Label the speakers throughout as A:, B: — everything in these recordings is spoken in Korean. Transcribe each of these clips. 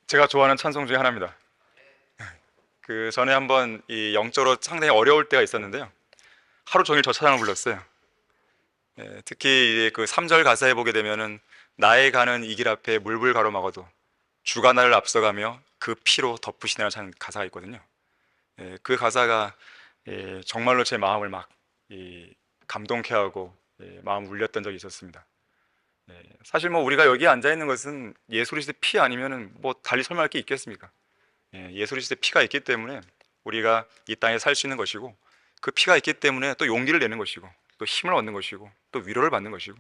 A: 제가 좋아하는 찬송 중에 하나입니다. 그 전에 한번 이 영적으로 상당히 어려울 때가 있었는데요. 하루 종일 저 찬양을 불렀어요. 특히 그 3절 가사에 보게 되면은 나의 가는 이 길 앞에 물불 가로막아도 주가 나를 앞서가며 그 피로 덮으시나라는 가사가 있거든요. 그 가사가 정말로 제 마음을 막 감동케 하고 마음 울렸던 적이 있었습니다. 사실 뭐 우리가 여기 앉아 있는 것은 예수 그리스도의 피 아니면은 뭐 달리 설명할 게 있겠습니까? 예수 그리스도의 피가 있기 때문에 우리가 이 땅에 살 수 있는 것이고, 그 피가 있기 때문에 또 용기를 내는 것이고, 또 힘을 얻는 것이고, 또 위로를 받는 것이고,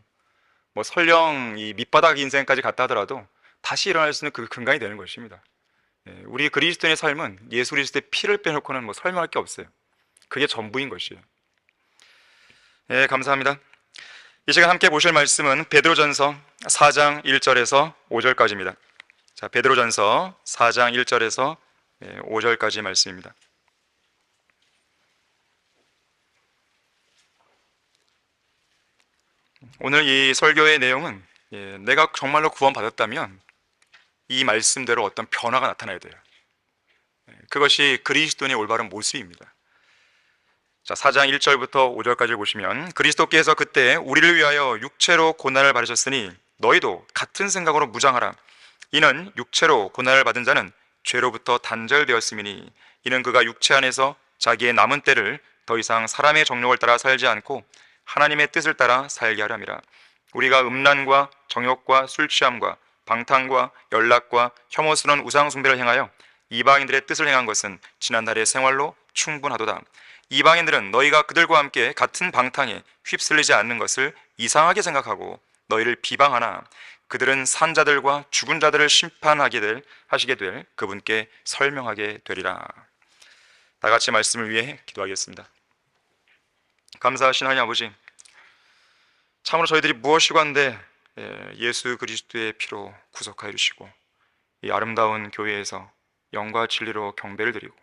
A: 뭐 설령 이 밑바닥 인생까지 갔다 하더라도 다시 일어날 수 있는 그 근간이 되는 것입니다. 우리 그리스도인의 삶은 예수 그리스도의 피를 빼놓고는 뭐 설명할 게 없어요. 그게 전부인 것이에요. 감사합니다. 이 시간 함께 보실 말씀은 베드로전서 4장 1절에서 5절까지입니다. 자, 베드로전서 4장 1절에서 5절까지 말씀입니다. 오늘 이 설교의 내용은 내가 정말로 구원받았다면 이 말씀대로 어떤 변화가 나타나야 돼요. 그것이 그리스도인의 올바른 모습입니다. 자, 4장 1절부터 5절까지 보시면, 그리스도께서 그때 우리를 위하여 육체로 고난을 받으셨으니 너희도 같은 생각으로 무장하라. 이는 육체로 고난을 받은 자는 죄로부터 단절되었음이니, 이는 그가 육체 안에서 자기의 남은 때를 더 이상 사람의 정욕을 따라 살지 않고 하나님의 뜻을 따라 살게 하려니라. 우리가 음란과 정욕과 술 취함과 방탕과 연락과 혐오스러운 우상 숭배를 행하여 이방인들의 뜻을 행한 것은 지난날의 생활로 충분하도다. 이방인들은 너희가 그들과 함께 같은 방탕에 휩쓸리지 않는 것을 이상하게 생각하고 너희를 비방하나, 그들은 산 자들과 죽은 자들을 하시게 될 그분께 설명하게 되리라. 다 같이 말씀을 위해 기도하겠습니다. 감사하신 하나님 아버지, 참으로 저희들이 무엇이고 한데 예수 그리스도의 피로 구속하여 주시고, 이 아름다운 교회에서 영과 진리로 경배를 드리고,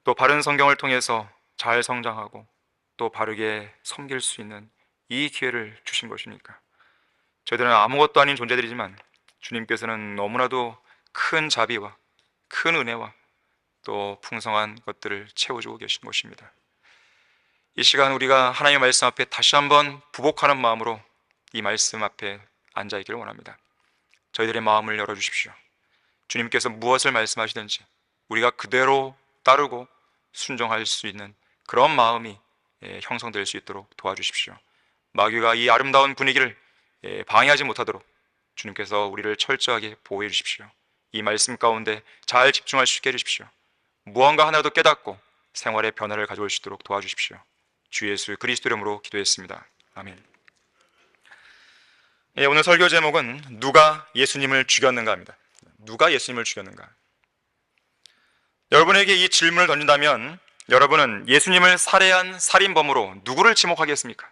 A: 또 바른 성경을 통해서 잘 성장하고 또 바르게 섬길 수 있는 이 기회를 주신 것이니까, 저희들은 아무것도 아닌 존재들이지만 주님께서는 너무나도 큰 자비와 큰 은혜와 또 풍성한 것들을 채워주고 계신 것입니다. 이 시간 우리가 하나님의 말씀 앞에 다시 한번 부복하는 마음으로 이 말씀 앞에 앉아있기를 원합니다. 저희들의 마음을 열어주십시오. 주님께서 무엇을 말씀하시든지 우리가 그대로 따르고 순종할 수 있는 그런 마음이 형성될 수 있도록 도와주십시오. 마귀가 이 아름다운 분위기를 방해하지 못하도록 주님께서 우리를 철저하게 보호해 주십시오. 이 말씀 가운데 잘 집중할 수 있게 해주십시오. 무언가 하나도 깨닫고 생활의 변화를 가져올 수 있도록 도와주십시오. 주 예수 그리스도 이름으로 기도했습니다. 아멘. 오늘 설교 제목은 누가 예수님을 죽였는가 합니다. 누가 예수님을 죽였는가? 여러분에게 이 질문을 던진다면 여러분은 예수님을 살해한 살인범으로 누구를 지목하겠습니까?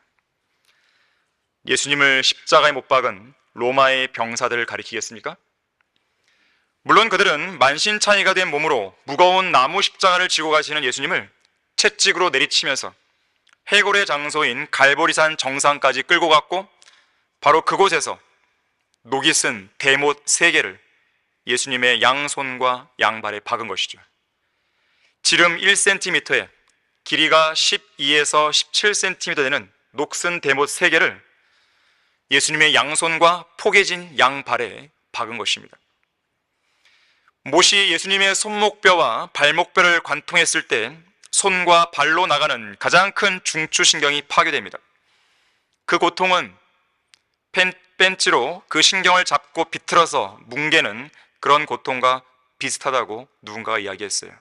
A: 예수님을 십자가에 못 박은 로마의 병사들을 가리키겠습니까? 물론 그들은 만신창이가 된 몸으로 무거운 나무 십자가를 지고 가시는 예수님을 채찍으로 내리치면서 해골의 장소인 갈보리산 정상까지 끌고 갔고, 바로 그곳에서 녹이 쓴 대못 3개를 예수님의 양손과 양발에 박은 것이죠. 지름 1cm에 길이가 12에서 17cm 되는 녹슨 대못 3개를 예수님의 양손과 포개진 양발에 박은 것입니다. 못이 예수님의 손목뼈와 발목뼈를 관통했을 때 손과 발로 나가는 가장 큰 중추신경이 파괴됩니다. 그 고통은 벤치로 그 신경을 잡고 비틀어서 뭉개는 그런 고통과 비슷하다고 누군가가 이야기했어요.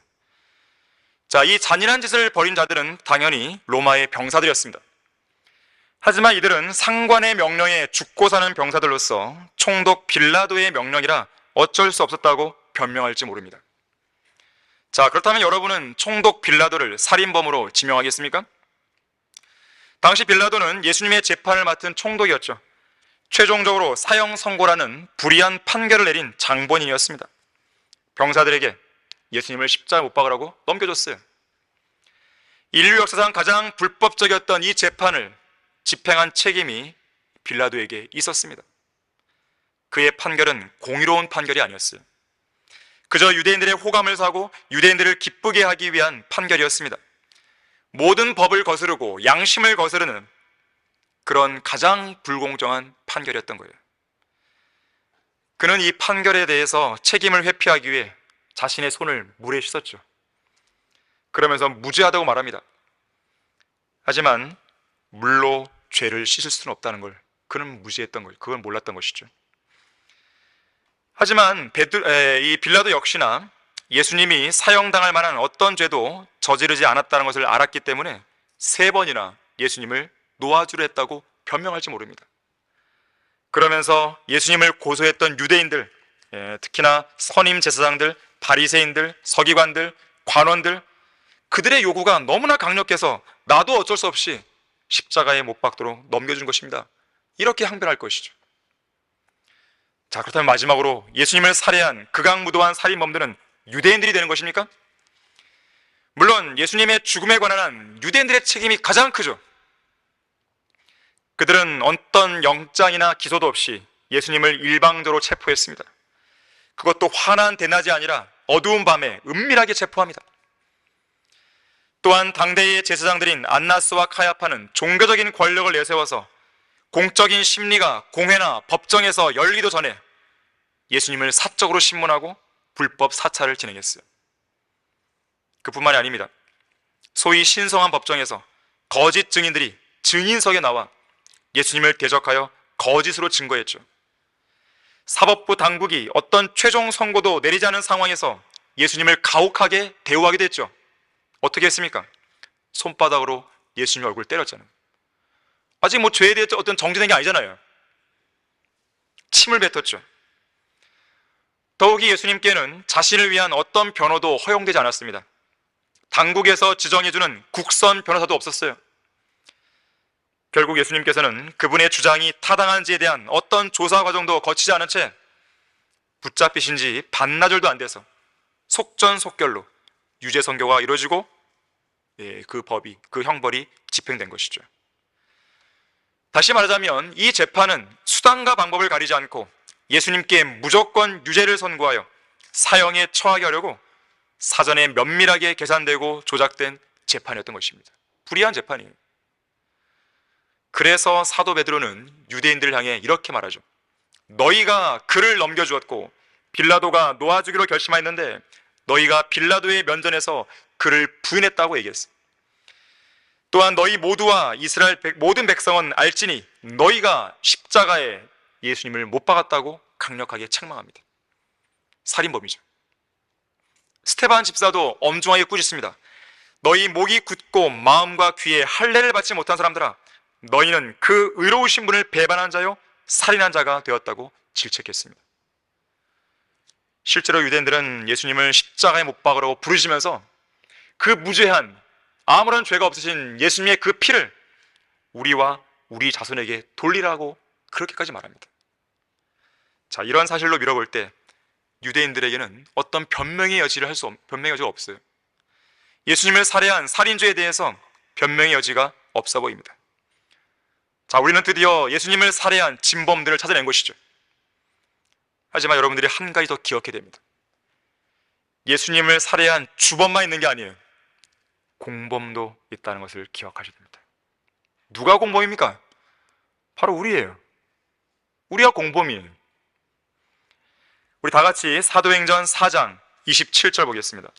A: 자, 이 잔인한 짓을 벌인 자들은 당연히 로마의 병사들이었습니다. 하지만 이들은 상관의 명령에 죽고 사는 병사들로서 총독 빌라도의 명령이라 어쩔 수 없었다고 변명할지 모릅니다. 자, 그렇다면 여러분은 총독 빌라도를 살인범으로 지명하겠습니까? 당시 빌라도는 예수님의 재판을 맡은 총독이었죠. 최종적으로 사형 선고라는 불의한 판결을 내린 장본인이었습니다. 병사들에게 예수님을 십자가에 못 박으라고 넘겨줬어요. 인류 역사상 가장 불법적이었던 이 재판을 집행한 책임이 빌라도에게 있었습니다. 그의 판결은 공의로운 판결이 아니었어요. 그저 유대인들의 호감을 사고 유대인들을 기쁘게 하기 위한 판결이었습니다. 모든 법을 거스르고 양심을 거스르는 그런 가장 불공정한 판결이었던 거예요. 그는 이 판결에 대해서 책임을 회피하기 위해 자신의 손을 물에 씻었죠. 그러면서 무죄하다고 말합니다. 하지만 물로 죄를 씻을 수는 없다는 걸 그는 무지했던 거예요. 그걸 몰랐던 것이죠. 하지만 이 빌라도 역시나 예수님이 사형당할 만한 어떤 죄도 저지르지 않았다는 것을 알았기 때문에 3번이나 예수님을 놓아주려 했다고 변명할지 모릅니다. 그러면서 예수님을 고소했던 유대인들, 특히나 선임 제사장들, 바리새인들, 서기관들, 관원들, 그들의 요구가 너무나 강력해서 나도 어쩔 수 없이 십자가에 못 박도록 넘겨준 것입니다. 이렇게 항변할 것이죠. 자, 그렇다면 마지막으로 예수님을 살해한 극악무도한 살인범들은 유대인들이 되는 것입니까? 물론 예수님의 죽음에 관한 유대인들의 책임이 가장 크죠. 그들은 어떤 영장이나 기소도 없이 예수님을 일방적으로 체포했습니다. 그것도 환한 대낮이 아니라 어두운 밤에 은밀하게 체포합니다. 또한 당대의 제사장들인 안나스와 카야파는 종교적인 권력을 내세워서 공적인 심리가 공회나 법정에서 열리도 전에 예수님을 사적으로 신문하고 불법 사찰을 진행했어요. 그뿐만이 아닙니다. 소위 신성한 법정에서 거짓 증인들이 증인석에 나와 예수님을 대적하여 거짓으로 증거했죠. 사법부 당국이 어떤 최종 선고도 내리지 않은 상황에서 예수님을 가혹하게 대우하기도 했죠. 어떻게 했습니까? 손바닥으로 예수님 얼굴 때렸잖아요. 아직 죄에 대해 어떤 정죄된 게 아니잖아요. 침을 뱉었죠. 더욱이 예수님께는 자신을 위한 어떤 변호도 허용되지 않았습니다. 당국에서 지정해주는 국선 변호사도 없었어요. 결국 예수님께서는 그분의 주장이 타당한지에 대한 어떤 조사 과정도 거치지 않은 채 붙잡히신 지 반나절도 안 돼서 속전속결로 유죄 선고가 이루어지고 그 형벌이 집행된 것이죠. 다시 말하자면 이 재판은 수단과 방법을 가리지 않고 예수님께 무조건 유죄를 선고하여 사형에 처하게 하려고 사전에 면밀하게 계산되고 조작된 재판이었던 것입니다. 불의한 재판이에요. 그래서 사도 베드로는 유대인들을 향해 이렇게 말하죠. 너희가 그를 넘겨주었고 빌라도가 놓아주기로 결심하였는데 너희가 빌라도의 면전에서 그를 부인했다고 얘기했어요. 또한 너희 모두와 이스라엘 모든 백성은 알지니 너희가 십자가에 예수님을 못 박았다고 강력하게 책망합니다. 살인범이죠. 스테반 집사도 엄중하게 꾸짖습니다. 너희 목이 굳고 마음과 귀에 할례를 받지 못한 사람들아, 너희는 그 의로우신 분을 배반한 자요 살인한 자가 되었다고 질책했습니다. 실제로 유대인들은 예수님을 십자가에 못 박으라고 부르시면서 그 무죄한 아무런 죄가 없으신 예수님의 그 피를 우리와 우리 자손에게 돌리라고 그렇게까지 말합니다. 자, 이런 사실로 밀어볼 때 유대인들에게는 어떤 변명의 여지가 없어요. 예수님을 살해한 살인죄에 대해서 변명의 여지가 없어 보입니다. 자, 우리는 드디어 예수님을 살해한 진범들을 찾아낸 것이죠. 하지만 여러분들이 한 가지 더 기억해야 됩니다. 예수님을 살해한 주범만 있는 게 아니에요. 공범도 있다는 것을 기억하셔야 됩니다. 누가 공범입니까? 바로 우리예요. 우리가 공범이에요. 우리 다 같이 사도행전 4장 27절 보겠습니다.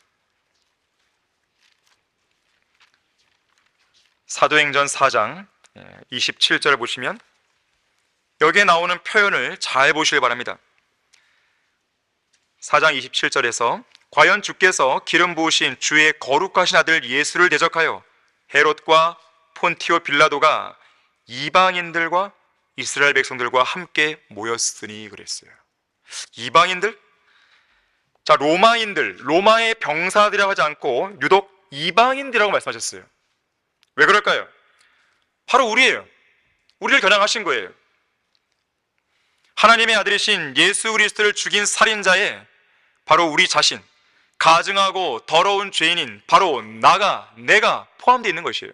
A: 사도행전 4장 27절을 보시면 여기에 나오는 표현을 잘 보시길 바랍니다. 4장 27절에서 과연 주께서 기름 부으신 주의 거룩하신 아들 예수를 대적하여 헤롯과 폰티오 빌라도가 이방인들과 이스라엘 백성들과 함께 모였으니 그랬어요. 이방인들? 자, 로마의 병사들이라고 하지 않고 유독 이방인들이라고 말씀하셨어요. 왜 그럴까요? 바로 우리예요. 우리를 겨냥하신 거예요. 하나님의 아들이신 예수 그리스도를 죽인 살인자에 바로 우리 자신, 가증하고 더러운 죄인인 바로 내가 포함되어 있는 것이에요.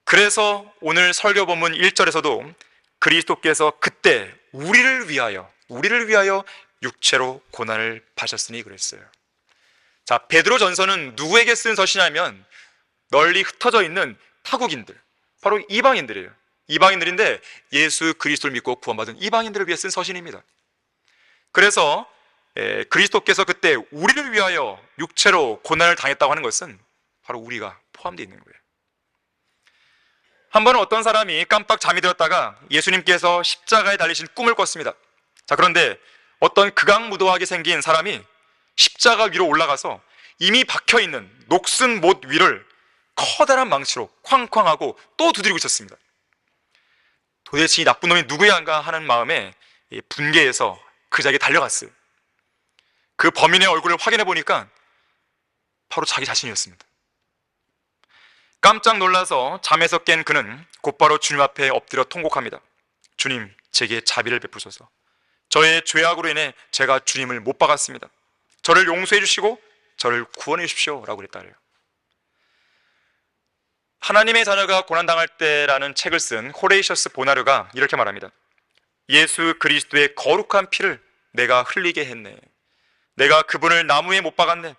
A: 그래서 오늘 설교 본문 1절에서도 그리스도께서 그때 우리를 위하여 육체로 고난을 받으셨으니 그랬어요. 자, 베드로전서는 누구에게 쓴 서신이냐면 널리 흩어져 있는 타국인들, 바로 이방인들이에요. 이방인들인데 예수 그리스도를 믿고 구원받은 이방인들을 위해 쓴 서신입니다. 그래서 그리스도께서 그때 우리를 위하여 육체로 고난을 당했다고 하는 것은 바로 우리가 포함되어 있는 거예요. 한 번은 어떤 사람이 깜빡 잠이 들었다가 예수님께서 십자가에 달리신 꿈을 꿨습니다. 자, 그런데 어떤 극악무도하게 생긴 사람이 십자가 위로 올라가서 이미 박혀있는 녹슨 못 위를 커다란 망치로 쾅쾅하고 또 두드리고 있었습니다. 도대체 이 나쁜 놈이 누구야인가 하는 마음에 분개해서 그 자리에 달려갔어요. 그 범인의 얼굴을 확인해 보니까 바로 자기 자신이었습니다. 깜짝 놀라서 잠에서 깬 그는 곧바로 주님 앞에 엎드려 통곡합니다. 주님, 제게 자비를 베푸소서. 저의 죄악으로 인해 제가 주님을 못 박았습니다. 저를 용서해 주시고 저를 구원해 주십시오 라고 그랬다 그래요. 하나님의 자녀가 고난당할 때라는 책을 쓴 호레이셔스 보나르가 이렇게 말합니다. 예수 그리스도의 거룩한 피를 내가 흘리게 했네. 내가 그분을 나무에 못 박았네.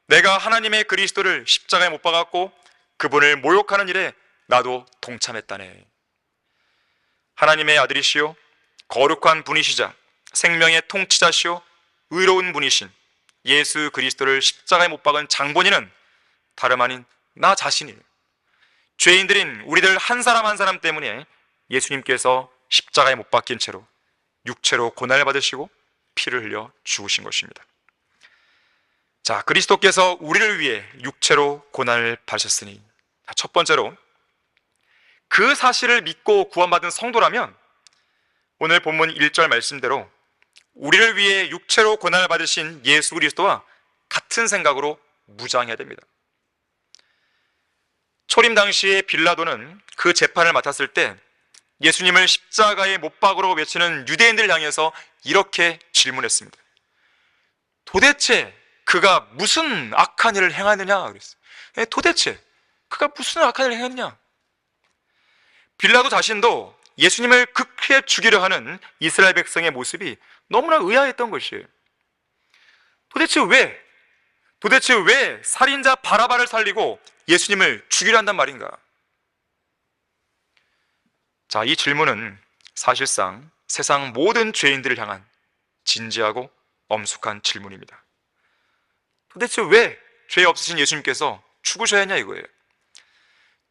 A: 내가 하나님의 그리스도를 십자가에 못 박았고 그분을 모욕하는 일에 나도 동참했다네. 하나님의 아들이시오, 거룩한 분이시자 생명의 통치자시오, 의로운 분이신 예수 그리스도를 십자가에 못 박은 장본인은 다름 아닌 나 자신이에요. 죄인들인 우리들 한 사람 한 사람 때문에 예수님께서 십자가에 못 박힌 채로 육체로 고난을 받으시고 피를 흘려 죽으신 것입니다. 자, 그리스도께서 우리를 위해 육체로 고난을 받으셨으니, 첫 번째로 그 사실을 믿고 구원받은 성도라면 오늘 본문 1절 말씀대로 우리를 위해 육체로 고난을 받으신 예수 그리스도와 같은 생각으로 무장해야 됩니다. 초림 당시에 빌라도는 그 재판을 맡았을 때 예수님을 십자가에 못 박으러 외치는 유대인들을 향해서 이렇게 질문했습니다. 도대체 그가 무슨 악한 일을 행하느냐 그랬어요. 도대체 그가 무슨 악한 일을 행했냐? 빌라도 자신도 예수님을 극히 죽이려 하는 이스라엘 백성의 모습이 너무나 의아했던 것이에요. 도대체 왜 살인자 바라바를 살리고 예수님을 죽이려 한단 말인가? 자, 이 질문은 사실상 세상 모든 죄인들을 향한 진지하고 엄숙한 질문입니다. 도대체 왜 죄 없으신 예수님께서 죽으셔야 했냐 이거예요.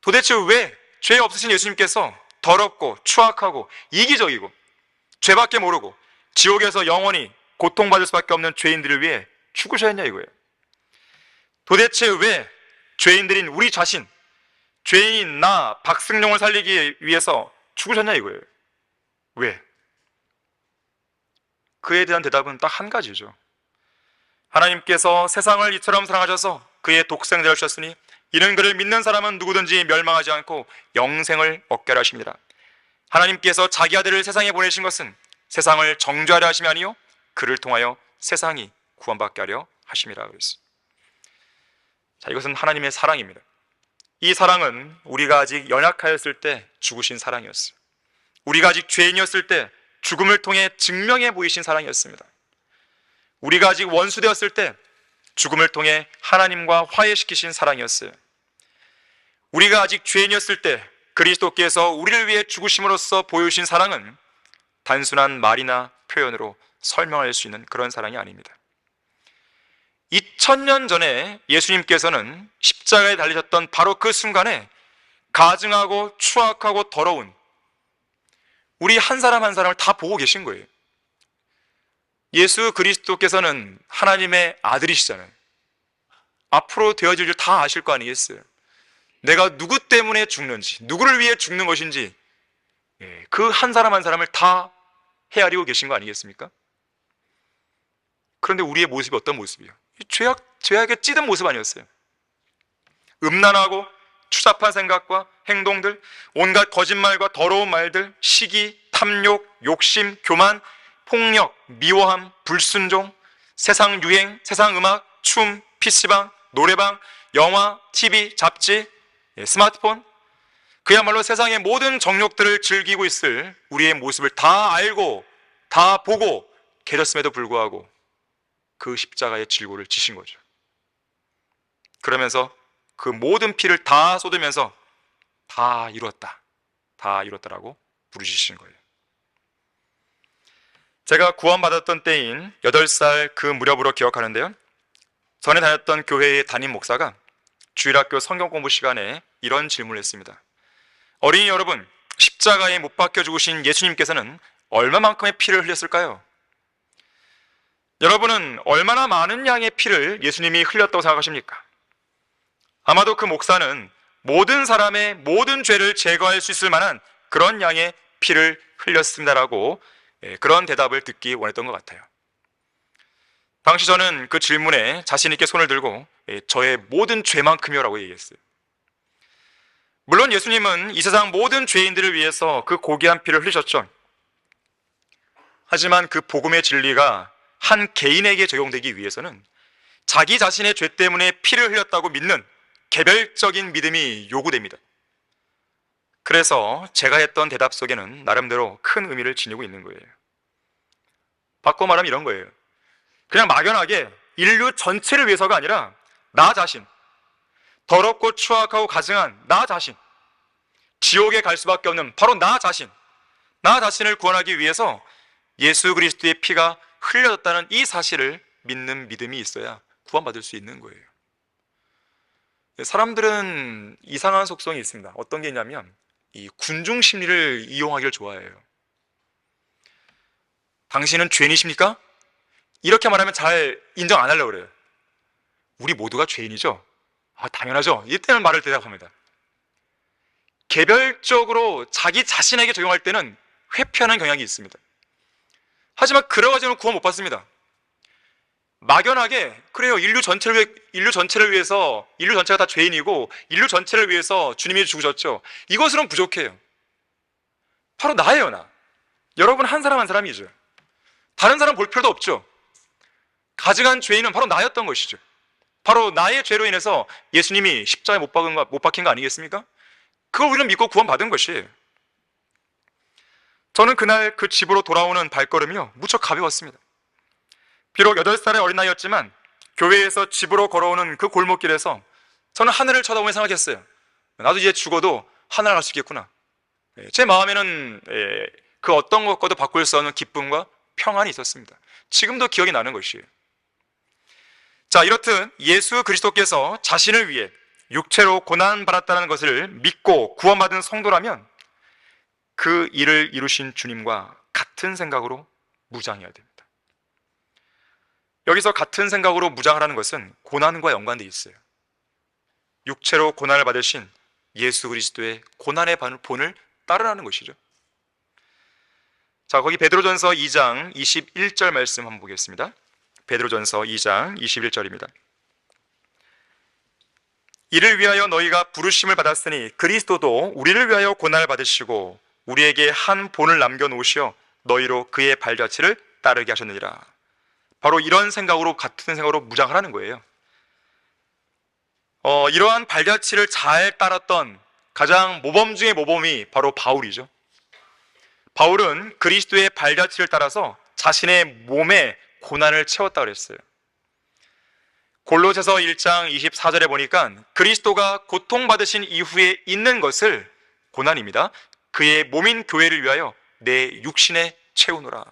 A: 도대체 왜 죄 없으신 예수님께서 더럽고 추악하고 이기적이고 죄밖에 모르고 지옥에서 영원히 고통받을 수밖에 없는 죄인들을 위해 죽으셔야 했냐 이거예요. 도대체 왜 죄인들인 우리 자신, 죄인 나 박승용을 살리기 위해서 죽으셨냐 이거예요. 왜? 그에 대한 대답은 딱 한 가지죠. 하나님께서 세상을 이처럼 사랑하셔서 그의 독생자를 주셨으니 이는 그를 믿는 사람은 누구든지 멸망하지 않고 영생을 얻게 하려 하십니다. 하나님께서 자기 아들을 세상에 보내신 것은 세상을 정죄하려 하심이 아니요 그를 통하여 세상이 구원받게 하려 하심이라 그랬어요. 자, 이것은 하나님의 사랑입니다. 이 사랑은 우리가 아직 연약하였을 때 죽으신 사랑이었어요. 우리가 아직 죄인이었을 때 죽음을 통해 증명해 보이신 사랑이었습니다. 우리가 아직 원수되었을 때 죽음을 통해 하나님과 화해시키신 사랑이었어요. 우리가 아직 죄인이었을 때 그리스도께서 우리를 위해 죽으심으로써 보여주신 사랑은 단순한 말이나 표현으로 설명할 수 있는 그런 사랑이 아닙니다. 2000년 전에 예수님께서는 십자가에 달리셨던 바로 그 순간에 가증하고 추악하고 더러운 우리 한 사람 한 사람을 다 보고 계신 거예요. 예수 그리스도께서는 하나님의 아들이시잖아요. 앞으로 되어질 일 다 아실 거 아니겠어요? 내가 누구 때문에 죽는지, 누구를 위해 죽는 것인지 그 한 사람 한 사람을 다 헤아리고 계신 거 아니겠습니까? 그런데 우리의 모습이 어떤 모습이에요? 죄악에 찌든 모습 아니었어요? 음란하고 추잡한 생각과 행동들, 온갖 거짓말과 더러운 말들, 시기, 탐욕, 욕심, 교만, 폭력, 미워함, 불순종, 세상 유행, 세상 음악, 춤, PC방, 노래방, 영화, TV, 잡지, 스마트폰, 그야말로 세상의 모든 정욕들을 즐기고 있을 우리의 모습을 다 알고 다 보고 계셨음에도 불구하고 그 십자가의 질고를 지신 거죠. 그러면서 그 모든 피를 다 쏟으면서 다 이루었다, 다 이루었다라고 부르짖으신 거예요. 제가 구원받았던 때인 8살 그 무렵으로 기억하는데요, 전에 다녔던 교회의 담임 목사가 주일학교 성경 공부 시간에 이런 질문을 했습니다. 어린이 여러분, 십자가에 못 박혀 죽으신 예수님께서는 얼마만큼의 피를 흘렸을까요? 여러분은 얼마나 많은 양의 피를 예수님이 흘렸다고 생각하십니까? 아마도 그 목사는 모든 사람의 모든 죄를 제거할 수 있을 만한 그런 양의 피를 흘렸습니다라고 그런 대답을 듣기 원했던 것 같아요. 당시 저는 그 질문에 자신 있게 손을 들고 저의 모든 죄만큼이요라고 얘기했어요. 물론 예수님은 이 세상 모든 죄인들을 위해서 그 고귀한 피를 흘리셨죠. 하지만 그 복음의 진리가 한 개인에게 적용되기 위해서는 자기 자신의 죄 때문에 피를 흘렸다고 믿는 개별적인 믿음이 요구됩니다. 그래서 제가 했던 대답 속에는 나름대로 큰 의미를 지니고 있는 거예요. 바꿔 말하면 이런 거예요. 그냥 막연하게 인류 전체를 위해서가 아니라 나 자신, 더럽고 추악하고 가증한 나 자신, 지옥에 갈 수밖에 없는 바로 나 자신을 구원하기 위해서 예수 그리스도의 피가 흘려졌다는 이 사실을 믿는 믿음이 있어야 구원받을 수 있는 거예요. 사람들은 이상한 속성이 있습니다. 어떤 게 있냐면 이 군중 심리를 이용하기를 좋아해요. 당신은 죄인이십니까? 이렇게 말하면 잘 인정 안 하려고 그래요. 우리 모두가 죄인이죠? 당연하죠. 이때는 말을 대답합니다. 개별적으로 자기 자신에게 적용할 때는 회피하는 경향이 있습니다. 하지만 그래가지고는 구원 못 받습니다. 막연하게 그래요, 인류 전체를 위해서, 인류 전체가 다 죄인이고 인류 전체를 위해서 주님이 죽으셨죠. 이것으로는 부족해요. 바로 나예요, 나. 여러분 한 사람 한 사람이죠. 다른 사람 볼 필요도 없죠. 가증한 죄인은 바로 나였던 것이죠. 바로 나의 죄로 인해서 예수님이 십자가에 못 박힌 거 아니겠습니까? 그걸 우리는 믿고 구원받은 것이에요. 저는 그날 그 집으로 돌아오는 발걸음이요, 무척 가벼웠습니다. 비록 8살의 어린 나이였지만 교회에서 집으로 걸어오는 그 골목길에서 저는 하늘을 쳐다보며 생각했어요. 나도 이제 죽어도 하늘을 갈 수 있겠구나. 제 마음에는 그 어떤 것과도 바꿀 수 없는 기쁨과 평안이 있었습니다. 지금도 기억이 나는 것이에요. 자, 이렇듯 예수 그리스도께서 자신을 위해 육체로 고난받았다는 것을 믿고 구원받은 성도라면 그 일을 이루신 주님과 같은 생각으로 무장해야 됩니다. 여기서 같은 생각으로 무장하라는 것은 고난과 연관되어 있어요. 육체로 고난을 받으신 예수 그리스도의 고난의 본을 따르라는 것이죠. 자, 거기 베드로전서 2장 21절 말씀 한번 보겠습니다. 베드로전서 2장 21절입니다. 이를 위하여 너희가 부르심을 받았으니 그리스도도 우리를 위하여 고난을 받으시고 우리에게 한 본을 남겨놓으시어 너희로 그의 발자취를 따르게 하셨느니라. 바로 이런 생각으로, 같은 생각으로 무장하라는 거예요. 이러한 발자취를 잘 따랐던 가장 모범 중의 모범이 바로 바울이죠. 바울은 그리스도의 발자취를 따라서 자신의 몸에 고난을 채웠다 그랬어요. 골로새서 1장 24절에 보니까 그리스도가 고통받으신 이후에 있는 것을, 고난입니다, 그의 몸인 교회를 위하여 내 육신에 채우노라.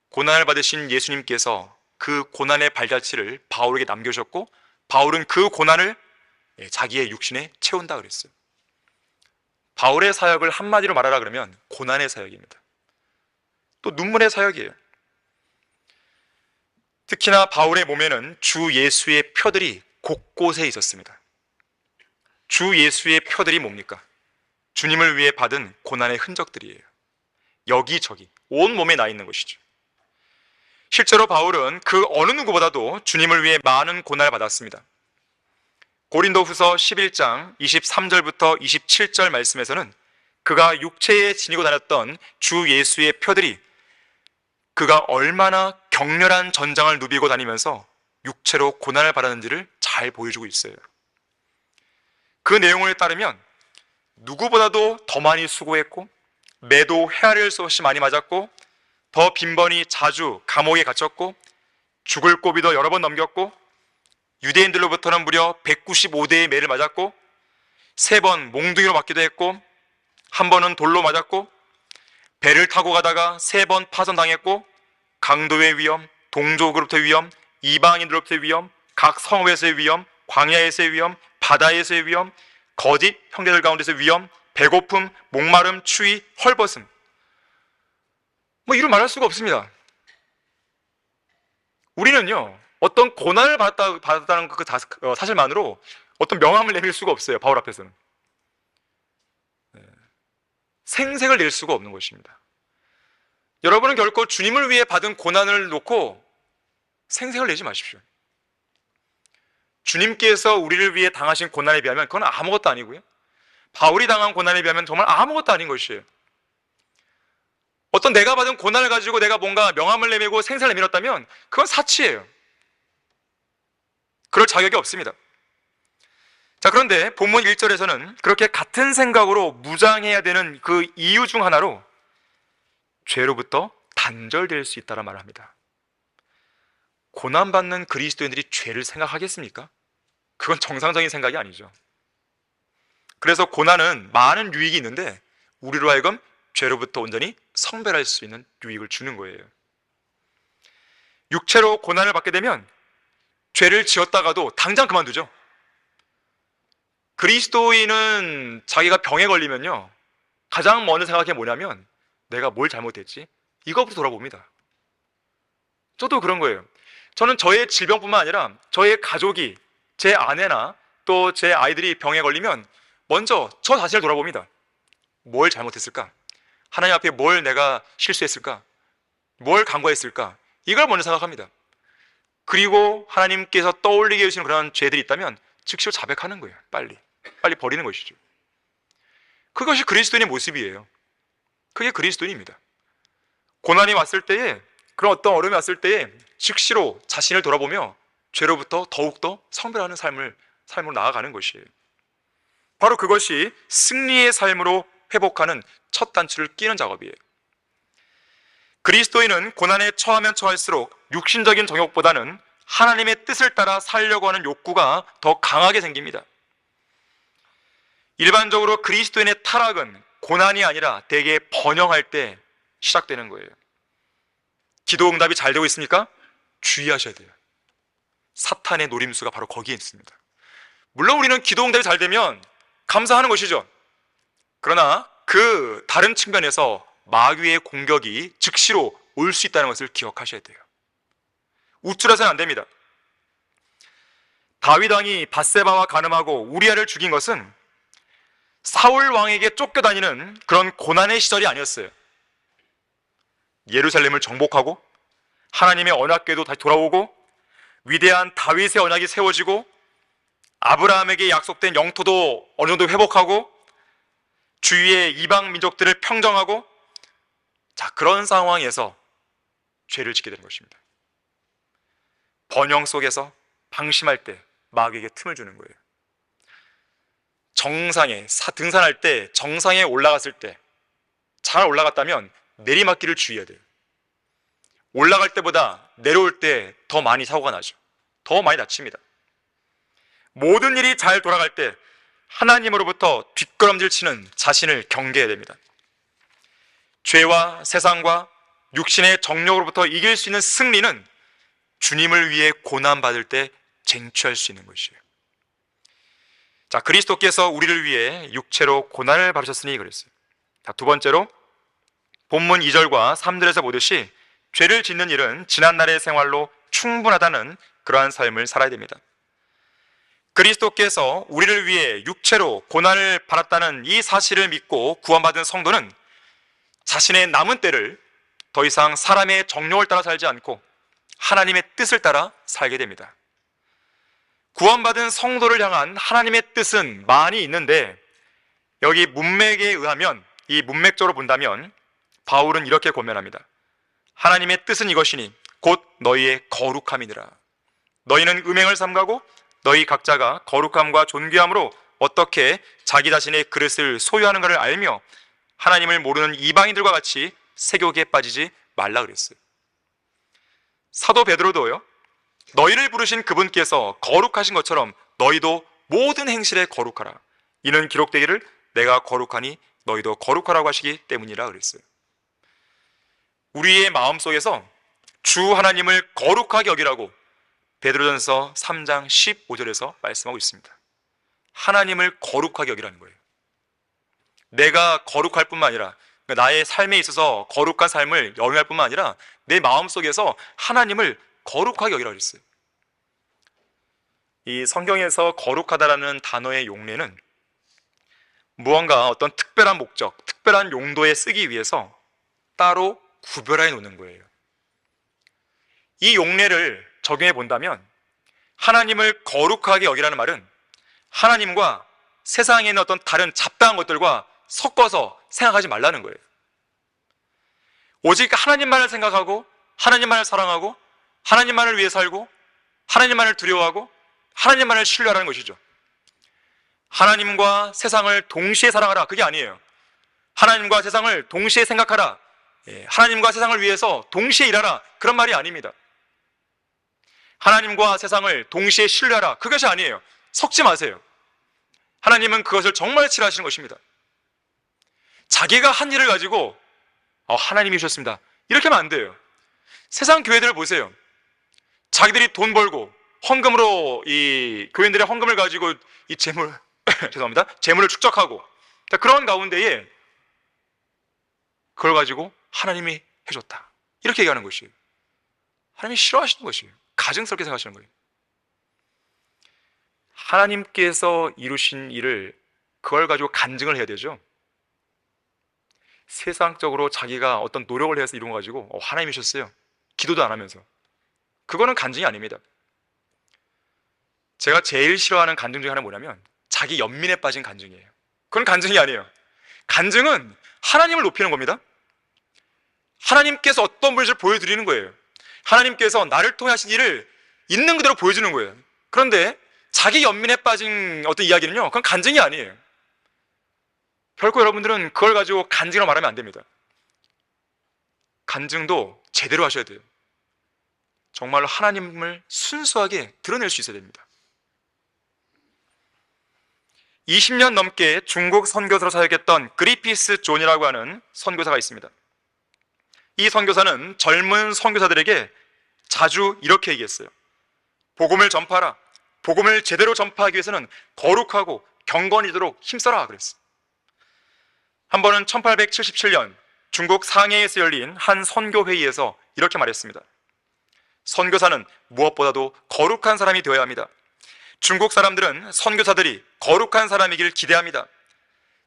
A: 고난을 받으신 예수님께서 그 고난의 발자취를 바울에게 남겨주셨고 바울은 그 고난을 자기의 육신에 채운다 그랬어요. 바울의 사역을 한마디로 말하라 그러면 고난의 사역입니다. 또 눈물의 사역이에요. 특히나 바울의 몸에는 주 예수의 표들이 곳곳에 있었습니다. 주 예수의 표들이 뭡니까? 주님을 위해 받은 고난의 흔적들이에요. 여기저기 온 몸에 나 있는 것이죠. 실제로 바울은 그 어느 누구보다도 주님을 위해 많은 고난을 받았습니다. 고린도후서 11장 23절부터 27절 말씀에서는 그가 육체에 지니고 다녔던 주 예수의 표들이 그가 얼마나 격렬한 전장을 누비고 다니면서 육체로 고난을 받았는지를 잘 보여주고 있어요. 그 내용을 따르면 누구보다도 더 많이 수고했고 매도 헤아릴 수 없이 많이 맞았고 더 빈번히 자주 감옥에 갇혔고 죽을 고비도 여러 번 넘겼고 유대인들로부터는 무려 195대의 매를 맞았고 3번 몽둥이로 맞기도 했고 한 번은 돌로 맞았고 배를 타고 가다가 3번 파손당했고 강도의 위험, 동족으로부터의 위험, 이방인들로부터의 위험, 각 성읍에서의 위험, 광야에서의 위험, 바다에서의 위험, 거짓 형제들 가운데서의 위험, 배고픔, 목마름, 추위, 헐벗음, 뭐 이루 말할 수가 없습니다. 우리는요 어떤 고난을 받았다는 그 사실만으로 어떤 명함을 내밀 수가 없어요. 바울 앞에서는 생색을 낼 수가 없는 것입니다. 여러분은 결코 주님을 위해 받은 고난을 놓고 생색을 내지 마십시오. 주님께서 우리를 위해 당하신 고난에 비하면 그건 아무것도 아니고요, 바울이 당한 고난에 비하면 정말 아무것도 아닌 것이에요. 어떤 내가 받은 고난을 가지고 내가 뭔가 명함을 내밀고 생색을 내밀었다면 그건 사치예요. 그럴 자격이 없습니다. 자, 그런데 본문 1절에서는 그렇게 같은 생각으로 무장해야 되는 그 이유 중 하나로 죄로부터 단절될 수 있다는 말을 합니다. 고난받는 그리스도인들이 죄를 생각하겠습니까? 그건 정상적인 생각이 아니죠. 그래서 고난은 많은 유익이 있는데 우리로 하여금 죄로부터 온전히 성별할 수 있는 유익을 주는 거예요. 육체로 고난을 받게 되면 죄를 지었다가도 당장 그만두죠. 그리스도인은 자기가 병에 걸리면요 가장 먼저 생각해 뭐냐면 내가 뭘 잘못했지? 이거부터 돌아봅니다. 저도 그런 거예요. 저는 저의 질병뿐만 아니라 저의 가족이, 제 아내나 또 제 아이들이 병에 걸리면 먼저 저 자신을 돌아봅니다. 뭘 잘못했을까? 하나님 앞에 뭘 내가 실수했을까? 뭘 간과했을까? 이걸 먼저 생각합니다. 그리고 하나님께서 떠올리게 해주시는 그런 죄들이 있다면 즉시로 자백하는 거예요. 빨리 버리는 것이죠. 그것이 그리스도인의 모습이에요. 그게 그리스도인입니다. 고난이 왔을 때에, 그런 어떤 어려움이 왔을 때에 즉시로 자신을 돌아보며 죄로부터 더욱더 성별하는 삶으로 나아가는 것이에요. 바로 그것이 승리의 삶으로 회복하는 첫 단추를 끼는 작업이에요. 그리스도인은 고난에 처하면 처할수록 육신적인 정욕보다는 하나님의 뜻을 따라 살려고 하는 욕구가 더 강하게 생깁니다. 일반적으로 그리스도인의 타락은 고난이 아니라 대개 번영할 때 시작되는 거예요. 기도 응답이 잘 되고 있습니까? 주의하셔야 돼요. 사탄의 노림수가 바로 거기에 있습니다. 물론 우리는 기도 응답이 잘 되면 감사하는 것이죠. 그러나 그 다른 측면에서 마귀의 공격이 즉시로 올 수 있다는 것을 기억하셔야 돼요. 우쭐해서는 안 됩니다. 다윗 왕이 밧세바와 간음하고 우리아를 죽인 것은 사울 왕에게 쫓겨다니는 그런 고난의 시절이 아니었어요. 예루살렘을 정복하고 하나님의 언약궤도 다시 돌아오고 위대한 다윗의 언약이 세워지고 아브라함에게 약속된 영토도 어느 정도 회복하고 주위의 이방 민족들을 평정하고, 자, 그런 상황에서 죄를 짓게 되는 것입니다. 번영 속에서 방심할 때 마귀에게 틈을 주는 거예요. 정상에 등산할 때, 정상에 올라갔을 때 잘 올라갔다면 내리막길을 주의해야 돼요. 올라갈 때보다 내려올 때 더 많이 사고가 나죠. 더 많이 다칩니다. 모든 일이 잘 돌아갈 때 하나님으로부터 뒷걸음질 치는 자신을 경계해야 됩니다. 죄와 세상과 육신의 정욕으로부터 이길 수 있는 승리는 주님을 위해 고난받을 때 쟁취할 수 있는 것이에요. 자, 그리스도께서 우리를 위해 육체로 고난을 받으셨으니 그랬어요. 자, 두 번째로 본문 2절과 3절에서 보듯이 죄를 짓는 일은 지난날의 생활로 충분하다는 그러한 삶을 살아야 됩니다. 그리스도께서 우리를 위해 육체로 고난을 받았다는 이 사실을 믿고 구원받은 성도는 자신의 남은 때를 더 이상 사람의 정욕을 따라 살지 않고 하나님의 뜻을 따라 살게 됩니다. 구원받은 성도를 향한 하나님의 뜻은 많이 있는데, 여기 문맥에 의하면, 이 문맥적으로 본다면 바울은 이렇게 권면합니다. 하나님의 뜻은 이것이니 곧 너희의 거룩함이니라. 너희는 음행을 삼가고 너희 각자가 거룩함과 존귀함으로 어떻게 자기 자신의 그릇을 소유하는가를 알며 하나님을 모르는 이방인들과 같이 세욕에 빠지지 말라 그랬어요. 사도 베드로도요, 너희를 부르신 그분께서 거룩하신 것처럼 너희도 모든 행실에 거룩하라. 이는 기록되기를 내가 거룩하니 너희도 거룩하라고 하시기 때문이라 그랬어요. 우리의 마음속에서 주 하나님을 거룩하게 여기라고 베드로전서 3장 15절에서 말씀하고 있습니다. 하나님을 거룩하게 여기라는 거예요. 내가 거룩할 뿐만 아니라 나의 삶에 있어서 거룩한 삶을 영위할 뿐만 아니라 내 마음속에서 하나님을 거룩하게 여기라고 그랬어요. 이 성경에서 거룩하다라는 단어의 용례는 무언가 어떤 특별한 목적, 특별한 용도에 쓰기 위해서 따로 구별해 놓는 거예요. 이 용례를 적용해 본다면 하나님을 거룩하게 여기라는 말은 하나님과 세상에 있는 어떤 다른 잡다한 것들과 섞어서 생각하지 말라는 거예요. 오직 하나님만을 생각하고 하나님만을 사랑하고 하나님만을 위해 살고 하나님만을 두려워하고 하나님만을 신뢰하라는 것이죠. 하나님과 세상을 동시에 사랑하라, 그게 아니에요. 하나님과 세상을 동시에 생각하라, 하나님과 세상을 위해서 동시에 일하라, 그런 말이 아닙니다. 하나님과 세상을 동시에 신뢰하라, 그것이 아니에요. 섞지 마세요. 하나님은 그것을 정말 싫어하시는 것입니다. 자기가 한 일을 가지고 하나님이 주셨습니다, 이렇게 하면 안 돼요. 세상 교회들을 보세요. 자기들이 돈 벌고 헌금으로 이 교인들의 헌금을 가지고 이 재물 죄송합니다, 재물을 축적하고, 그런 가운데에 그걸 가지고 하나님이 해줬다, 이렇게 얘기하는 것이에요. 하나님이 싫어하시는 것이에요. 가증스럽게 생각하시는 거예요. 하나님께서 이루신 일을 그걸 가지고 간증을 해야 되죠. 세상적으로 자기가 어떤 노력을 해서 이룬 거 가지고 하나님이셨어요, 기도도 안 하면서, 그거는 간증이 아닙니다. 제가 제일 싫어하는 간증 중에 하나는 뭐냐면 자기 연민에 빠진 간증이에요. 그건 간증이 아니에요. 간증은 하나님을 높이는 겁니다. 하나님께서 어떤 분이신지 보여드리는 거예요. 하나님께서 나를 통해 하신 일을 있는 그대로 보여주는 거예요. 그런데 자기 연민에 빠진 어떤 이야기는요, 그건 간증이 아니에요. 결코 여러분들은 그걸 가지고 간증이라고 말하면 안 됩니다. 간증도 제대로 하셔야 돼요. 정말로 하나님을 순수하게 드러낼 수 있어야 됩니다. 20년 넘게 중국 선교사로 사역했던 그리피스 존이라고 하는 선교사가 있습니다. 이 선교사는 젊은 선교사들에게 자주 이렇게 얘기했어요. 복음을 전파하라. 복음을 제대로 전파하기 위해서는 거룩하고 경건이도록 힘써라 그랬어요. 한 번은 1877년 중국 상해에서 열린 한 선교회의에서 이렇게 말했습니다. 선교사는 무엇보다도 거룩한 사람이 되어야 합니다. 중국 사람들은 선교사들이 거룩한 사람이길 기대합니다.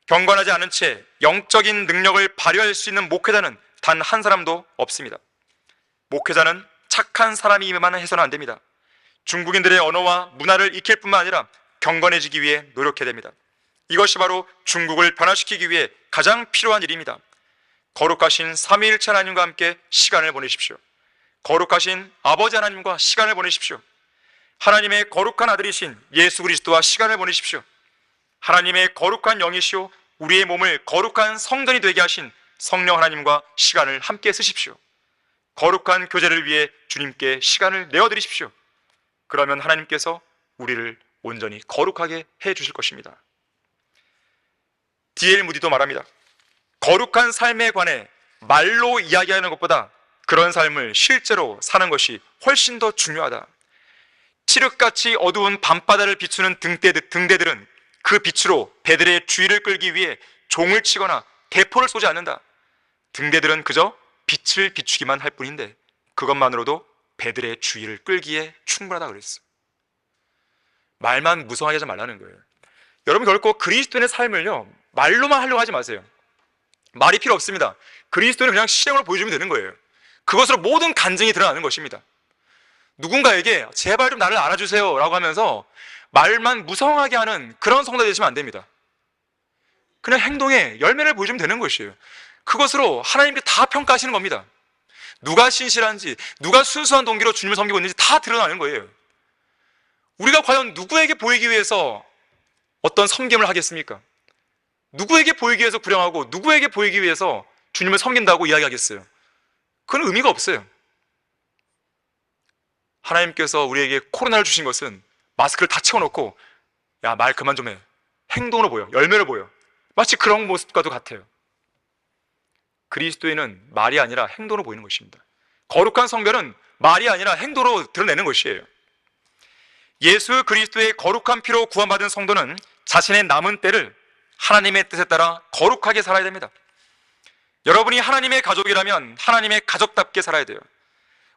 A: 경건하지 않은 채 영적인 능력을 발휘할 수 있는 목회자는 단 한 사람도 없습니다. 목회자는 착한 사람이기만 해서는 안 됩니다. 중국인들의 언어와 문화를 익힐 뿐만 아니라 경건해지기 위해 노력해야 됩니다. 이것이 바로 중국을 변화시키기 위해 가장 필요한 일입니다. 거룩하신 삼위일체 하나님과 함께 시간을 보내십시오. 거룩하신 아버지 하나님과 시간을 보내십시오. 하나님의 거룩한 아들이신 예수 그리스도와 시간을 보내십시오. 하나님의 거룩한 영이시오 우리의 몸을 거룩한 성전이 되게 하신 성령 하나님과 시간을 함께 쓰십시오. 거룩한 교제를 위해 주님께 시간을 내어드리십시오. 그러면 하나님께서 우리를 온전히 거룩하게 해주실 것입니다. D.L. 무디도 말합니다. 거룩한 삶에 관해 말로 이야기하는 것보다 그런 삶을 실제로 사는 것이 훨씬 더 중요하다. 칠흑같이 어두운 밤바다를 비추는 등대들은 그 빛으로 배들의 주의를 끌기 위해 종을 치거나 대포를 쏘지 않는다. 등대들은 그저 빛을 비추기만 할 뿐인데 그것만으로도 배들의 주의를 끌기에 충분하다 그랬어. 말만 무성하게 하지 말라는 거예요. 여러분 결코 그리스도인의 삶을요 말로만 하려고 하지 마세요. 말이 필요 없습니다. 그리스도는 그냥 실행으로 보여주면 되는 거예요. 그것으로 모든 간증이 드러나는 것입니다. 누군가에게 제발 좀 나를 알아주세요 라고 하면서 말만 무성하게 하는 그런 성도 되시면 안 됩니다. 그냥 행동에 열매를 보여주면 되는 것이에요. 그것으로 하나님께 다 평가하시는 겁니다. 누가 신실한지, 누가 순수한 동기로 주님을 섬기고 있는지 다 드러나는 거예요. 우리가 과연 누구에게 보이기 위해서 어떤 섬김을 하겠습니까? 누구에게 보이기 위해서 구령하고 누구에게 보이기 위해서 주님을 섬긴다고 이야기하겠어요? 그건 의미가 없어요. 하나님께서 우리에게 코로나를 주신 것은 마스크를 다 채워놓고 야, 말 그만 좀 해. 행동으로 보여. 열매로 보여. 마치 그런 모습과도 같아요. 그리스도인은 말이 아니라 행동으로 보이는 것입니다. 거룩한 성별은 말이 아니라 행동으로 드러내는 것이에요. 예수 그리스도의 거룩한 피로 구원받은 성도는 자신의 남은 때를 하나님의 뜻에 따라 거룩하게 살아야 됩니다. 여러분이 하나님의 가족이라면 하나님의 가족답게 살아야 돼요.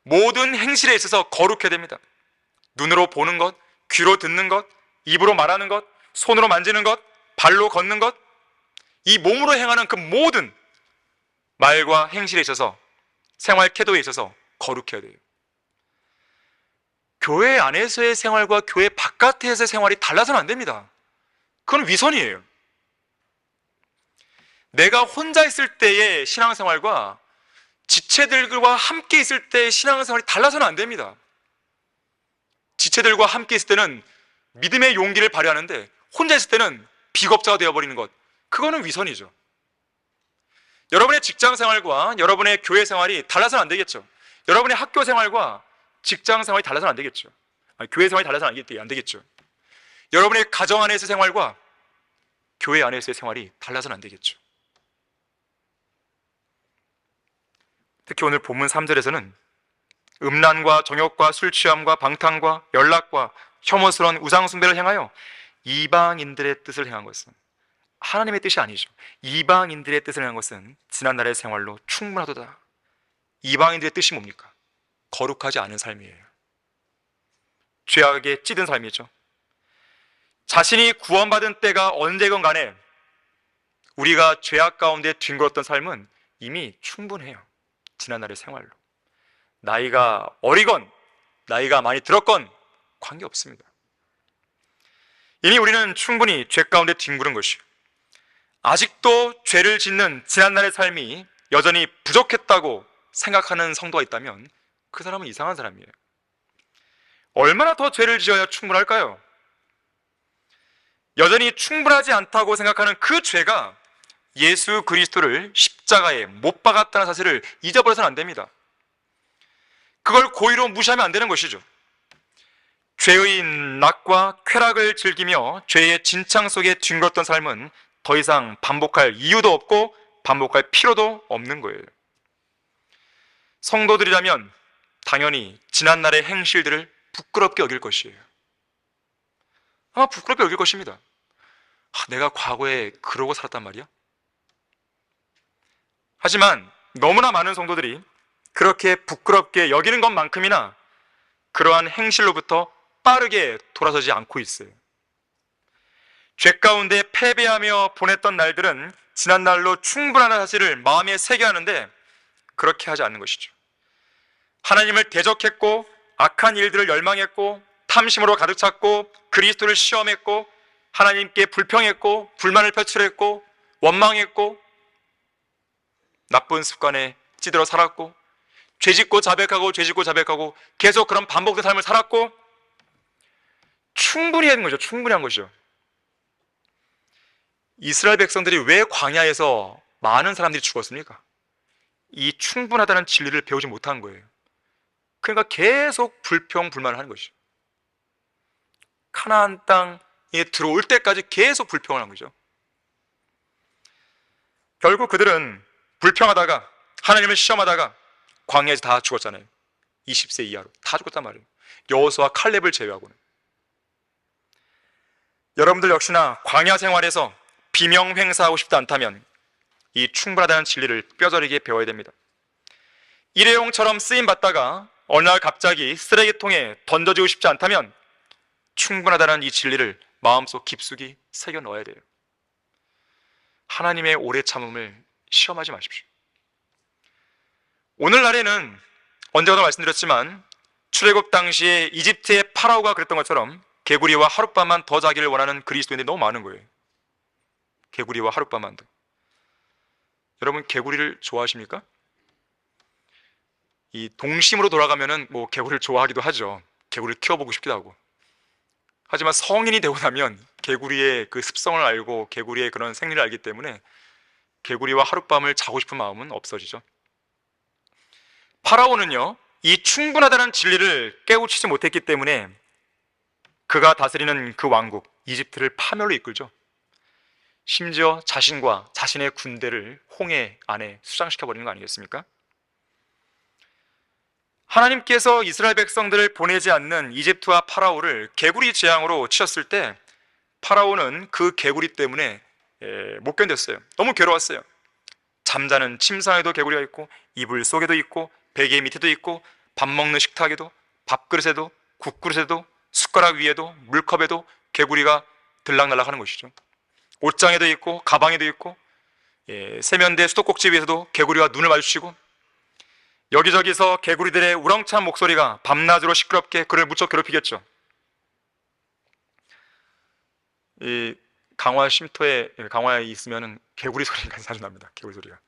A: 모든 행실에 있어서 거룩해야 됩니다. 눈으로 보는 것, 귀로 듣는 것, 입으로 말하는 것, 손으로 만지는 것, 발로 걷는 것, 이 몸으로 행하는 그 모든 말과 행실에 있어서, 생활 태도에 있어서 거룩해야 돼요. 교회 안에서의 생활과 교회 바깥에서의 생활이 달라서는 안 됩니다. 그건 위선이에요. 내가 혼자 있을 때의 신앙생활과 지체들과 함께 있을 때의 신앙생활이 달라서는 안 됩니다. 지체들과 함께 있을 때는 믿음의 용기를 발휘하는데 혼자 있을 때는 비겁자가 되어버리는 것, 그거는 위선이죠. 여러분의 직장생활과 여러분의 교회생활이 달라서는 안 되겠죠. 여러분의 학교생활과 직장생활이 달라서는 안 되겠죠. 교회생활이 달라서는 안 되겠죠. 여러분의 가정 안에서의 생활과 교회 안에서의 생활이 달라서는 안 되겠죠. 특히 오늘 본문 3절에서는 음란과 정욕과 술취함과 방탕과 연락과 혐오스러운 우상숭배를 행하여 이방인들의 뜻을 행한 것은, 하나님의 뜻이 아니죠. 이방인들의 뜻을 행한 것은 지난날의 생활로 충분하도다. 이방인들의 뜻이 뭡니까? 거룩하지 않은 삶이에요. 죄악에 찌든 삶이죠. 자신이 구원받은 때가 언제건 간에 우리가 죄악 가운데 뒹굴었던 삶은 이미 충분해요. 지난날의 생활로. 나이가 어리건 나이가 많이 들었건 관계없습니다. 이미 우리는 충분히 죄 가운데 뒹구는 것이요, 아직도 죄를 짓는 지난날의 삶이 여전히 부족했다고 생각하는 성도가 있다면 그 사람은 이상한 사람이에요. 얼마나 더 죄를 지어야 충분할까요? 여전히 충분하지 않다고 생각하는 그 죄가 예수 그리스도를 십자가에 못 박았다는 사실을 잊어버려서는 안 됩니다. 그걸 고의로 무시하면 안 되는 것이죠. 죄의 낙과 쾌락을 즐기며 죄의 진창 속에 뒹굴었던 삶은 더 이상 반복할 이유도 없고 반복할 필요도 없는 거예요. 성도들이라면 당연히 지난날의 행실들을 부끄럽게 여길 것이에요. 아마 부끄럽게 여길 것입니다. 내가 과거에 그러고 살았단 말이야? 하지만 너무나 많은 성도들이 그렇게 부끄럽게 여기는 것만큼이나 그러한 행실로부터 빠르게 돌아서지 않고 있어요. 죄 가운데 패배하며 보냈던 날들은 지난날로 충분하다는 사실을 마음에 새겨 하는데 그렇게 하지 않는 것이죠. 하나님을 대적했고 악한 일들을 열망했고 탐심으로 가득 찼고 그리스도를 시험했고 하나님께 불평했고 불만을 표출했고 원망했고 나쁜 습관에 찌들어 살았고 죄짓고 자백하고 계속 그런 반복된 삶을 살았고 충분히 한 거죠. 충분히 한 것이죠. 이스라엘 백성들이 왜 광야에서 많은 사람들이 죽었습니까? 이 충분하다는 진리를 배우지 못한 거예요. 그러니까 계속 불평 불만을 하는 것이죠. 가나안 땅에 들어올 때까지 계속 불평을 한 거죠. 결국 그들은 불평하다가 하나님을 시험하다가 광야에서 다 죽었잖아요. 20세 이하로 다 죽었단 말이에요. 여호수아 칼렙을 제외하고는. 여러분들 역시나 광야 생활에서 비명 횡사하고 싶지 않다면 이 충분하다는 진리를 뼈저리게 배워야 됩니다. 일회용처럼 쓰임받다가 어느 날 갑자기 쓰레기통에 던져지고 싶지 않다면 충분하다는 이 진리를 마음속 깊숙이 새겨 넣어야 돼요. 하나님의 오래 참음을 시험하지 마십시오. 오늘날에는 언제가도 말씀드렸지만 출애굽 당시에 이집트의 파라오가 그랬던 것처럼 개구리와 하룻밤만 더 자기를 원하는 그리스도인들이 너무 많은 거예요. 개구리와 하룻밤만 더. 여러분 개구리를 좋아하십니까? 이 동심으로 돌아가면은 뭐 개구리를 좋아하기도 하죠. 개구리를 키워보고 싶기도 하고. 하지만 성인이 되고 나면 개구리의 그 습성을 알고 개구리의 그런 생리를 알기 때문에 개구리와 하룻밤을 자고 싶은 마음은 없어지죠. 파라오는요, 이 충분하다는 진리를 깨우치지 못했기 때문에 그가 다스리는 그 왕국 이집트를 파멸로 이끌죠. 심지어 자신과 자신의 군대를 홍해 안에 수장시켜 버리는 거 아니겠습니까? 하나님께서 이스라엘 백성들을 보내지 않는 이집트와 파라오를 개구리 재앙으로 치셨을 때 파라오는 그 개구리 때문에 못 견뎠어요. 너무 괴로웠어요. 잠자는 침상에도 개구리가 있고, 이불 속에도 있고, 베개 밑에도 있고, 밥 먹는 식탁에도, 밥그릇에도, 국그릇에도, 숟가락 위에도, 물컵에도 개구리가 들락날락 하는 것이죠. 옷장에도 있고, 가방에도 있고, 세면대 수도꼭지 위에서도 개구리가 눈을 마주치고, 여기저기서 개구리들의 우렁찬 목소리가 밤낮으로 시끄럽게 그를 무척 괴롭히겠죠. 이 강화 쉼터에, 강화에 있으면 개구리 소리가 자주 납니다. 개구리 소리가.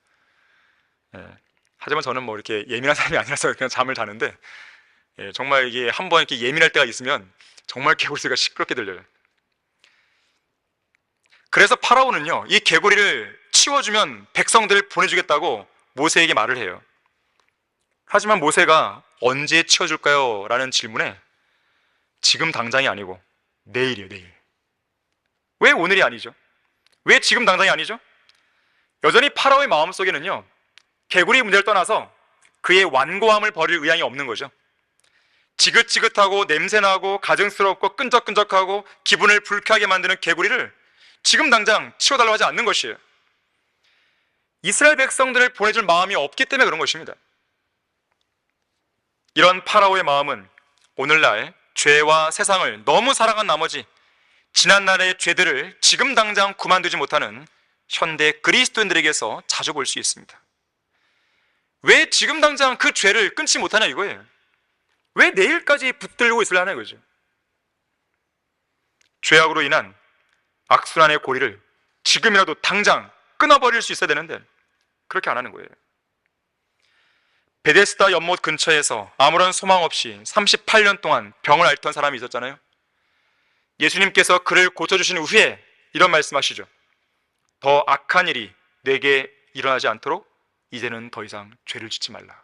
A: 하지만 저는 뭐 이렇게 예민한 사람이 아니라서 그냥 잠을 자는데, 정말 이게 한번 이렇게 예민할 때가 있으면 정말 개구리 소리가 시끄럽게 들려요. 그래서 파라오는요, 이 개구리를 치워주면 백성들을 보내주겠다고 모세에게 말을 해요. 하지만 모세가 언제 치워줄까요? 라는 질문에 지금 당장이 아니고 내일이에요, 내일. 왜 오늘이 아니죠? 왜 지금 당장이 아니죠? 여전히 파라오의 마음속에는요, 개구리 문제를 떠나서 그의 완고함을 버릴 의향이 없는 거죠. 지긋지긋하고 냄새나고 가증스럽고 끈적끈적하고 기분을 불쾌하게 만드는 개구리를 지금 당장 치워달라고 하지 않는 것이에요. 이스라엘 백성들을 보내줄 마음이 없기 때문에 그런 것입니다. 이런 파라오의 마음은 오늘날 죄와 세상을 너무 사랑한 나머지 지난날의 죄들을 지금 당장 그만두지 못하는 현대 그리스도인들에게서 자주 볼 수 있습니다. 왜 지금 당장 그 죄를 끊지 못하냐 이거예요. 왜 내일까지 붙들고 있으려 하냐 이거죠. 죄악으로 인한 악순환의 고리를 지금이라도 당장 끊어버릴 수 있어야 되는데 그렇게 안 하는 거예요. 베데스다 연못 근처에서 아무런 소망 없이 38년 동안 병을 앓던 사람이 있었잖아요. 예수님께서 그를 고쳐주신 후에 이런 말씀하시죠. 더 악한 일이 내게 일어나지 않도록 이제는 더 이상 죄를 짓지 말라.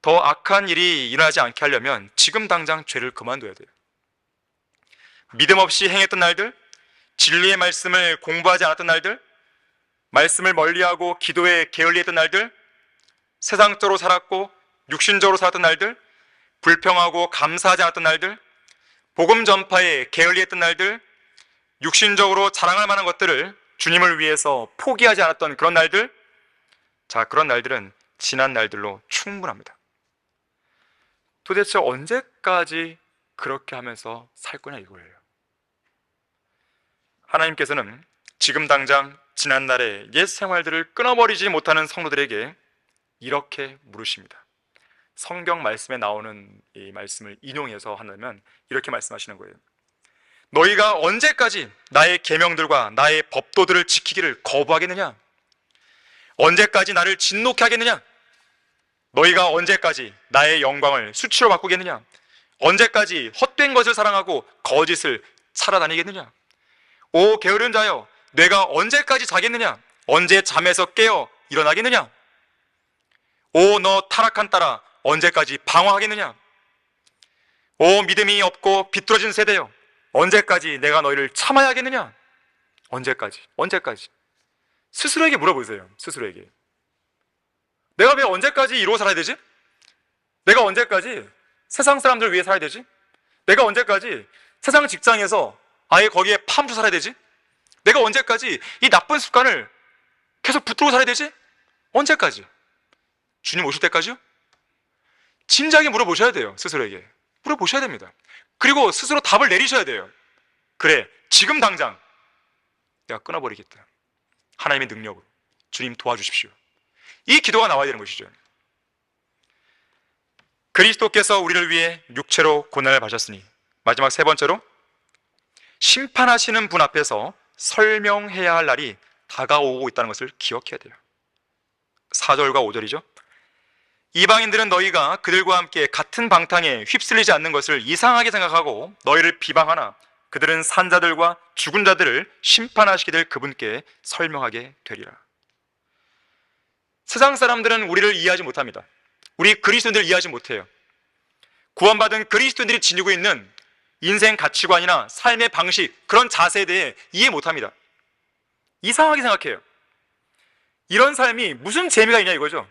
A: 더 악한 일이 일어나지 않게 하려면 지금 당장 죄를 그만둬야 돼요. 믿음 없이 행했던 날들, 진리의 말씀을 공부하지 않았던 날들, 말씀을 멀리하고 기도에 게을리했던 날들, 세상적으로 살았고 육신적으로 살았던 날들, 불평하고 감사하지 않았던 날들, 복음 전파에 게을리했던 날들, 육신적으로 자랑할 만한 것들을 주님을 위해서 포기하지 않았던 그런 날들, 자, 그런 날들은 지난 날들로 충분합니다. 도대체 언제까지 그렇게 하면서 살 거냐 이거예요. 하나님께서는 지금 당장 지난 날의 옛 생활들을 끊어버리지 못하는 성도들에게 이렇게 물으십니다. 성경 말씀에 나오는 이 말씀을 인용해서 한다면 이렇게 말씀하시는 거예요. 너희가 언제까지 나의 계명들과 나의 법도들을 지키기를 거부하겠느냐? 언제까지 나를 진노케 하겠느냐? 너희가 언제까지 나의 영광을 수치로 바꾸겠느냐? 언제까지 헛된 것을 사랑하고 거짓을 찾아다니겠느냐? 오 게으른 자여, 내가 언제까지 자겠느냐? 언제 잠에서 깨어 일어나겠느냐? 오 너 타락한 딸아, 언제까지 방황하겠느냐? 오 믿음이 없고 비뚤어진 세대여, 언제까지 내가 너희를 참아야 하겠느냐? 언제까지? 스스로에게 물어보세요. 스스로에게. 내가 왜 언제까지 이러고 살아야 되지? 내가 언제까지 세상 사람들을 위해 살아야 되지? 내가 언제까지 세상 직장에서 아예 거기에 파묻혀 살아야 되지? 내가 언제까지 이 나쁜 습관을 계속 붙들고 살아야 되지? 언제까지? 주님 오실 때까지요? 진지하게 물어보셔야 돼요. 스스로에게 물어보셔야 됩니다. 그리고 스스로 답을 내리셔야 돼요. 그래, 지금 당장 내가 끊어버리겠다. 하나님의 능력으로 주님 도와주십시오. 이 기도가 나와야 되는 것이죠. 그리스도께서 우리를 위해 육체로 고난을 받으셨으니, 마지막 세 번째로 심판하시는 분 앞에서 설명해야 할 날이 다가오고 있다는 것을 기억해야 돼요. 4절과 5절이죠. 이방인들은 너희가 그들과 함께 같은 방탕에 휩쓸리지 않는 것을 이상하게 생각하고 너희를 비방하나 그들은 산자들과 죽은 자들을 심판하시게 될 그분께 설명하게 되리라. 세상 사람들은 우리를 이해하지 못합니다. 우리 그리스도인들을 이해하지 못해요. 구원받은 그리스도인들이 지니고 있는 인생 가치관이나 삶의 방식, 그런 자세에 대해 이해 못합니다. 이상하게 생각해요. 이런 삶이 무슨 재미가 있냐 이거죠.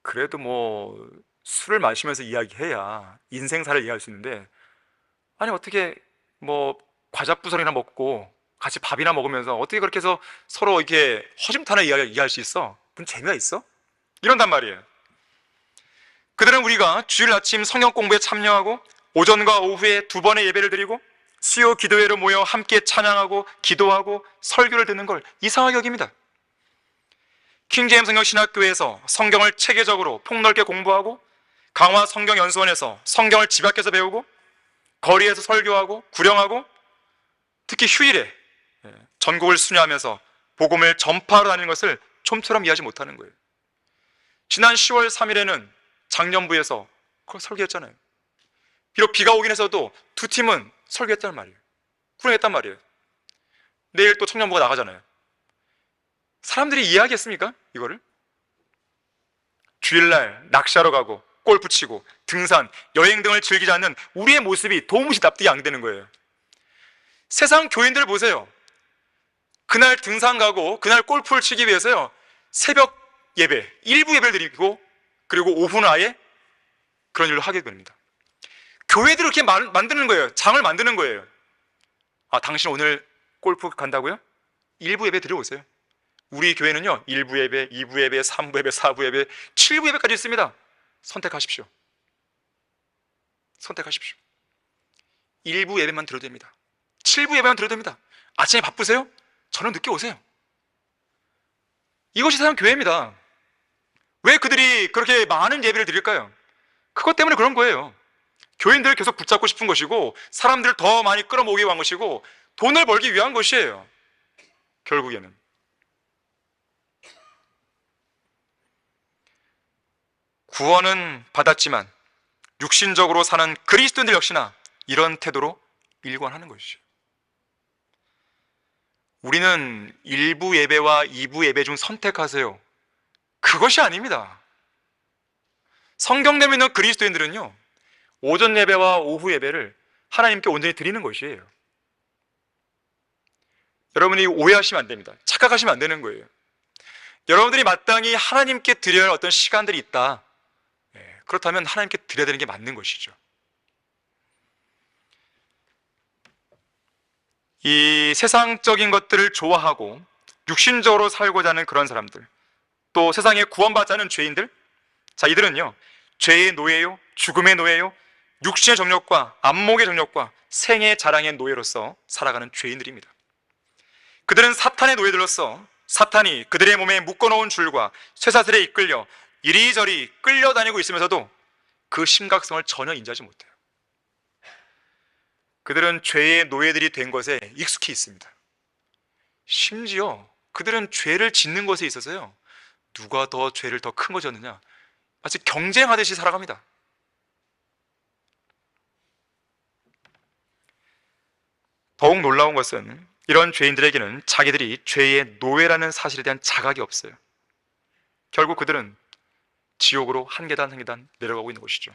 A: 그래도 뭐 술을 마시면서 이야기해야 인생사를 이해할 수 있는데, 아니 어떻게 뭐 과자부설이나 먹고 같이 밥이나 먹으면서 어떻게 그렇게 해서 서로 이렇게 허심탄회 이해할 수 있어? 무슨 재미가 있어? 이런단 말이에요. 그들은 우리가 주일 아침 성경 공부에 참여하고 오전과 오후에 2번의 예배를 드리고 수요 기도회로 모여 함께 찬양하고 기도하고 설교를 듣는 걸 이상하게 여깁니다. 킹제임스 성경 신학교에서 성경을 체계적으로 폭넓게 공부하고 강화 성경연수원에서 성경을 집약해서 배우고 거리에서 설교하고 구령하고 특히 휴일에 전국을 순회하면서 복음을 전파하러 다니는 것을 좀처럼 이해하지 못하는 거예요. 지난 10월 3일에는 장년부에서 그걸 설교했잖아요. 비록 비가 오긴 했어도 2팀은 설교했단 말이에요. 구령했단 말이에요. 내일 또 청년부가 나가잖아요. 사람들이 이해하겠습니까? 이거를? 주일날 낚시하러 가고 골프 치고 등산, 여행 등을 즐기지 않는 우리의 모습이 도무지 납득이 안 되는 거예요. 세상 교인들 보세요. 그날 등산 가고 그날 골프를 치기 위해서요, 새벽 예배, 일부 예배를 드리고 그리고 오후는 아예 그런 일을 하게 됩니다. 교회들을 이렇게 만드는 거예요. 장을 만드는 거예요. 아, 당신 오늘 골프 간다고요? 일부 예배 드려오세요. 우리 교회는요, 1부 예배, 2부 예배, 3부 예배, 4부 예배, 7부 예배까지 있습니다. 선택하십시오. 선택하십시오. 1부 예배만 들어도 됩니다. 7부 예배만 들어도 됩니다. 아침에 바쁘세요? 저는 늦게 오세요. 이것이 세상 교회입니다. 왜 그들이 그렇게 많은 예배를 드릴까요? 그것 때문에 그런 거예요. 교인들을 계속 붙잡고 싶은 것이고 사람들을 더 많이 끌어모으기 위한 것이고 돈을 벌기 위한 것이에요. 결국에는. 구원은 받았지만 육신적으로 사는 그리스도인들 역시나 이런 태도로 일관하는 것이죠. 우리는 1부 예배와 2부 예배 중 선택하세요. 그것이 아닙니다. 성경대로 있는 그리스도인들은요, 오전 예배와 오후 예배를 하나님께 온전히 드리는 것이에요. 여러분이 오해하시면 안 됩니다. 착각하시면 안 되는 거예요. 여러분들이 마땅히 하나님께 드려야 할 어떤 시간들이 있다. 그렇다면 하나님께 드려야 되는 게 맞는 것이죠. 이 세상적인 것들을 좋아하고 육신적으로 살고자 하는 그런 사람들, 또 세상에 구원받지 않은 죄인들, 자, 이들은요, 죄의 노예요, 죽음의 노예요, 육신의 정욕과 안목의 정욕과 생의 자랑의 노예로서 살아가는 죄인들입니다. 그들은 사탄의 노예들로서 사탄이 그들의 몸에 묶어놓은 줄과 쇠사슬에 이끌려 이리저리 끌려다니고 있으면서도 그 심각성을 전혀 인지하지 못해요. 그들은 죄의 노예들이 된 것에 익숙히 있습니다. 심지어 그들은 죄를 짓는 것에 있어서요, 누가 더 죄를 더 큰 거 졌느냐, 마치 경쟁하듯이 살아갑니다. 더욱 놀라운 것은 이런 죄인들에게는 자기들이 죄의 노예라는 사실에 대한 자각이 없어요. 결국 그들은 지옥으로 한 계단 한 계단 내려가고 있는 것이죠.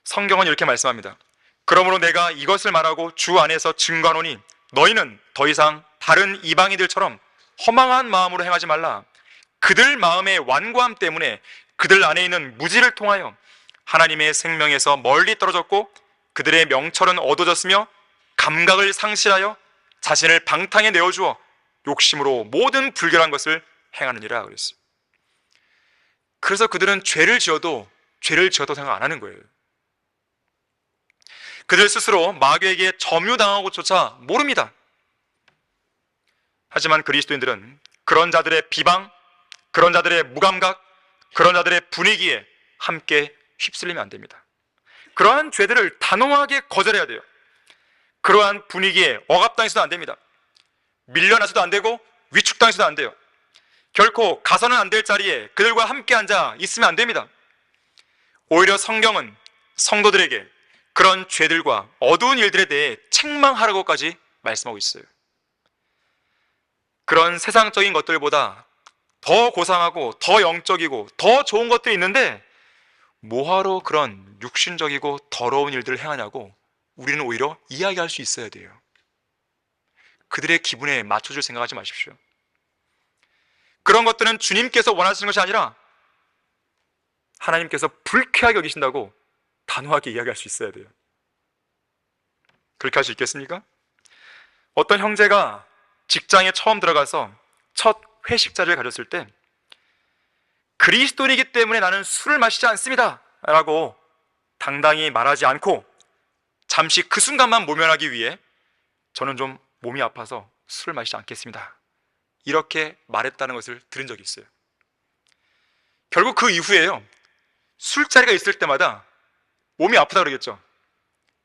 A: 성경은 이렇게 말씀합니다. 그러므로 내가 이것을 말하고 주 안에서 증거하노니 너희는 더 이상 다른 이방인들처럼 허망한 마음으로 행하지 말라. 그들 마음의 완고함 때문에 그들 안에 있는 무지를 통하여 하나님의 생명에서 멀리 떨어졌고 그들의 명철은 어두워졌으며 감각을 상실하여 자신을 방탕에 내어주어 욕심으로 모든 불결한 것을 행하느니라 그랬어요. 그래서 그들은 죄를 지어도 생각 안 하는 거예요. 그들 스스로 마귀에게 점유당한 것조차 모릅니다. 하지만 그리스도인들은 그런 자들의 비방, 그런 자들의 무감각, 그런 자들의 분위기에 함께 휩쓸리면 안 됩니다. 그러한 죄들을 단호하게 거절해야 돼요. 그러한 분위기에 억압당해서도 안 됩니다. 밀려나서도 안 되고 위축당해서도 안 돼요. 결코 가서는 안 될 자리에 그들과 함께 앉아 있으면 안 됩니다. 오히려 성경은 성도들에게 그런 죄들과 어두운 일들에 대해 책망하라고까지 말씀하고 있어요. 그런 세상적인 것들보다 더 고상하고 더 영적이고 더 좋은 것들이 있는데 뭐하러 그런 육신적이고 더러운 일들을 행하냐고 우리는 오히려 이야기할 수 있어야 돼요. 그들의 기분에 맞춰줄 생각하지 마십시오. 그런 것들은 주님께서 원하시는 것이 아니라 하나님께서 불쾌하게 여기신다고 단호하게 이야기할 수 있어야 돼요. 그렇게 할 수 있겠습니까? 어떤 형제가 직장에 처음 들어가서 첫 회식 자리를 가졌을 때 그리스도인이기 때문에 나는 술을 마시지 않습니다 라고 당당히 말하지 않고 잠시 그 순간만 모면하기 위해 저는 좀 몸이 아파서 술을 마시지 않겠습니다 이렇게 말했다는 것을 들은 적이 있어요. 결국 그 이후에요, 술자리가 있을 때마다 몸이 아프다 그러겠죠.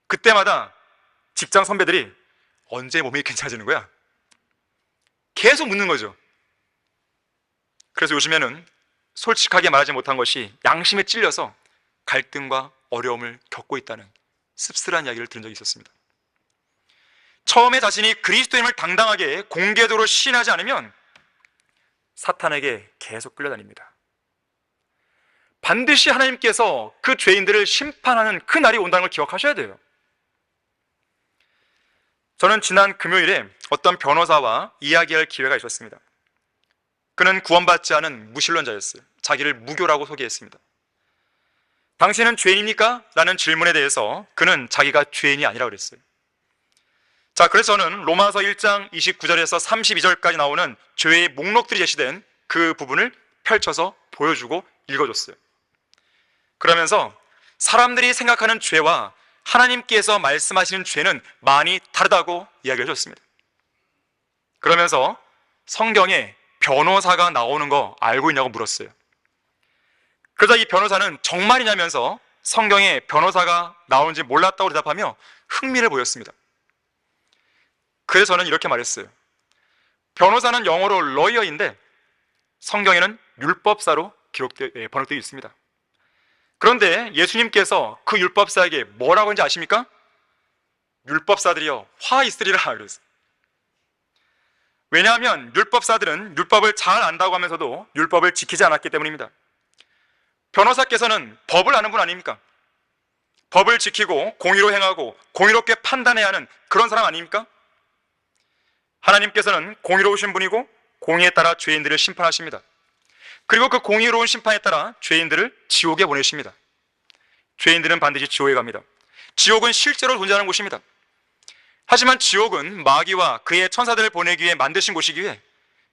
A: 그때마다 직장 선배들이 언제 몸이 괜찮아지는 거야? 계속 묻는 거죠. 그래서 요즘에는 솔직하게 말하지 못한 것이 양심에 찔려서 갈등과 어려움을 겪고 있다는 씁쓸한 이야기를 들은 적이 있었습니다. 처음에 자신이 그리스도임을 당당하게 공개적으로 시인하지 않으면 사탄에게 계속 끌려다닙니다. 반드시 하나님께서 그 죄인들을 심판하는 그 날이 온다는 걸 기억하셔야 돼요. 저는 지난 금요일에 어떤 변호사와 이야기할 기회가 있었습니다. 그는 구원받지 않은 무신론자였어요. 자기를 무교라고 소개했습니다. 당신은 죄인입니까? 라는 질문에 대해서 그는 자기가 죄인이 아니라고 그랬어요. 자, 그래서 저는 로마서 1장 29절에서 32절까지 나오는 죄의 목록들이 제시된 그 부분을 펼쳐서 보여주고 읽어줬어요. 그러면서 사람들이 생각하는 죄와 하나님께서 말씀하시는 죄는 많이 다르다고 이야기해 줬습니다. 그러면서 성경에 변호사가 나오는 거 알고 있냐고 물었어요. 그러자 이 변호사는 정말이냐면서 성경에 변호사가 나오는지 몰랐다고 대답하며 흥미를 보였습니다. 그래서 저는 이렇게 말했어요. 변호사는 영어로 lawyer,인데 성경에는 율법사로 번역되어 있습니다. 그런데 예수님께서 그 율법사에게 뭐라고 하는지 아십니까? 율법사들이여 화 있으리라 그랬어요. 왜냐하면 율법사들은 율법을 잘 안다고 하면서도 율법을 지키지 않았기 때문입니다. 변호사께서는 법을 아는 분 아닙니까? 법을 지키고 공의로 행하고 공의롭게 판단해야 하는 그런 사람 아닙니까? 하나님께서는 공의로우신 분이고 공의에 따라 죄인들을 심판하십니다. 그리고 그 공의로운 심판에 따라 죄인들을 지옥에 보내십니다. 죄인들은 반드시 지옥에 갑니다. 지옥은 실제로 존재하는 곳입니다. 하지만 지옥은 마귀와 그의 천사들을 보내기 위해 만드신 곳이기에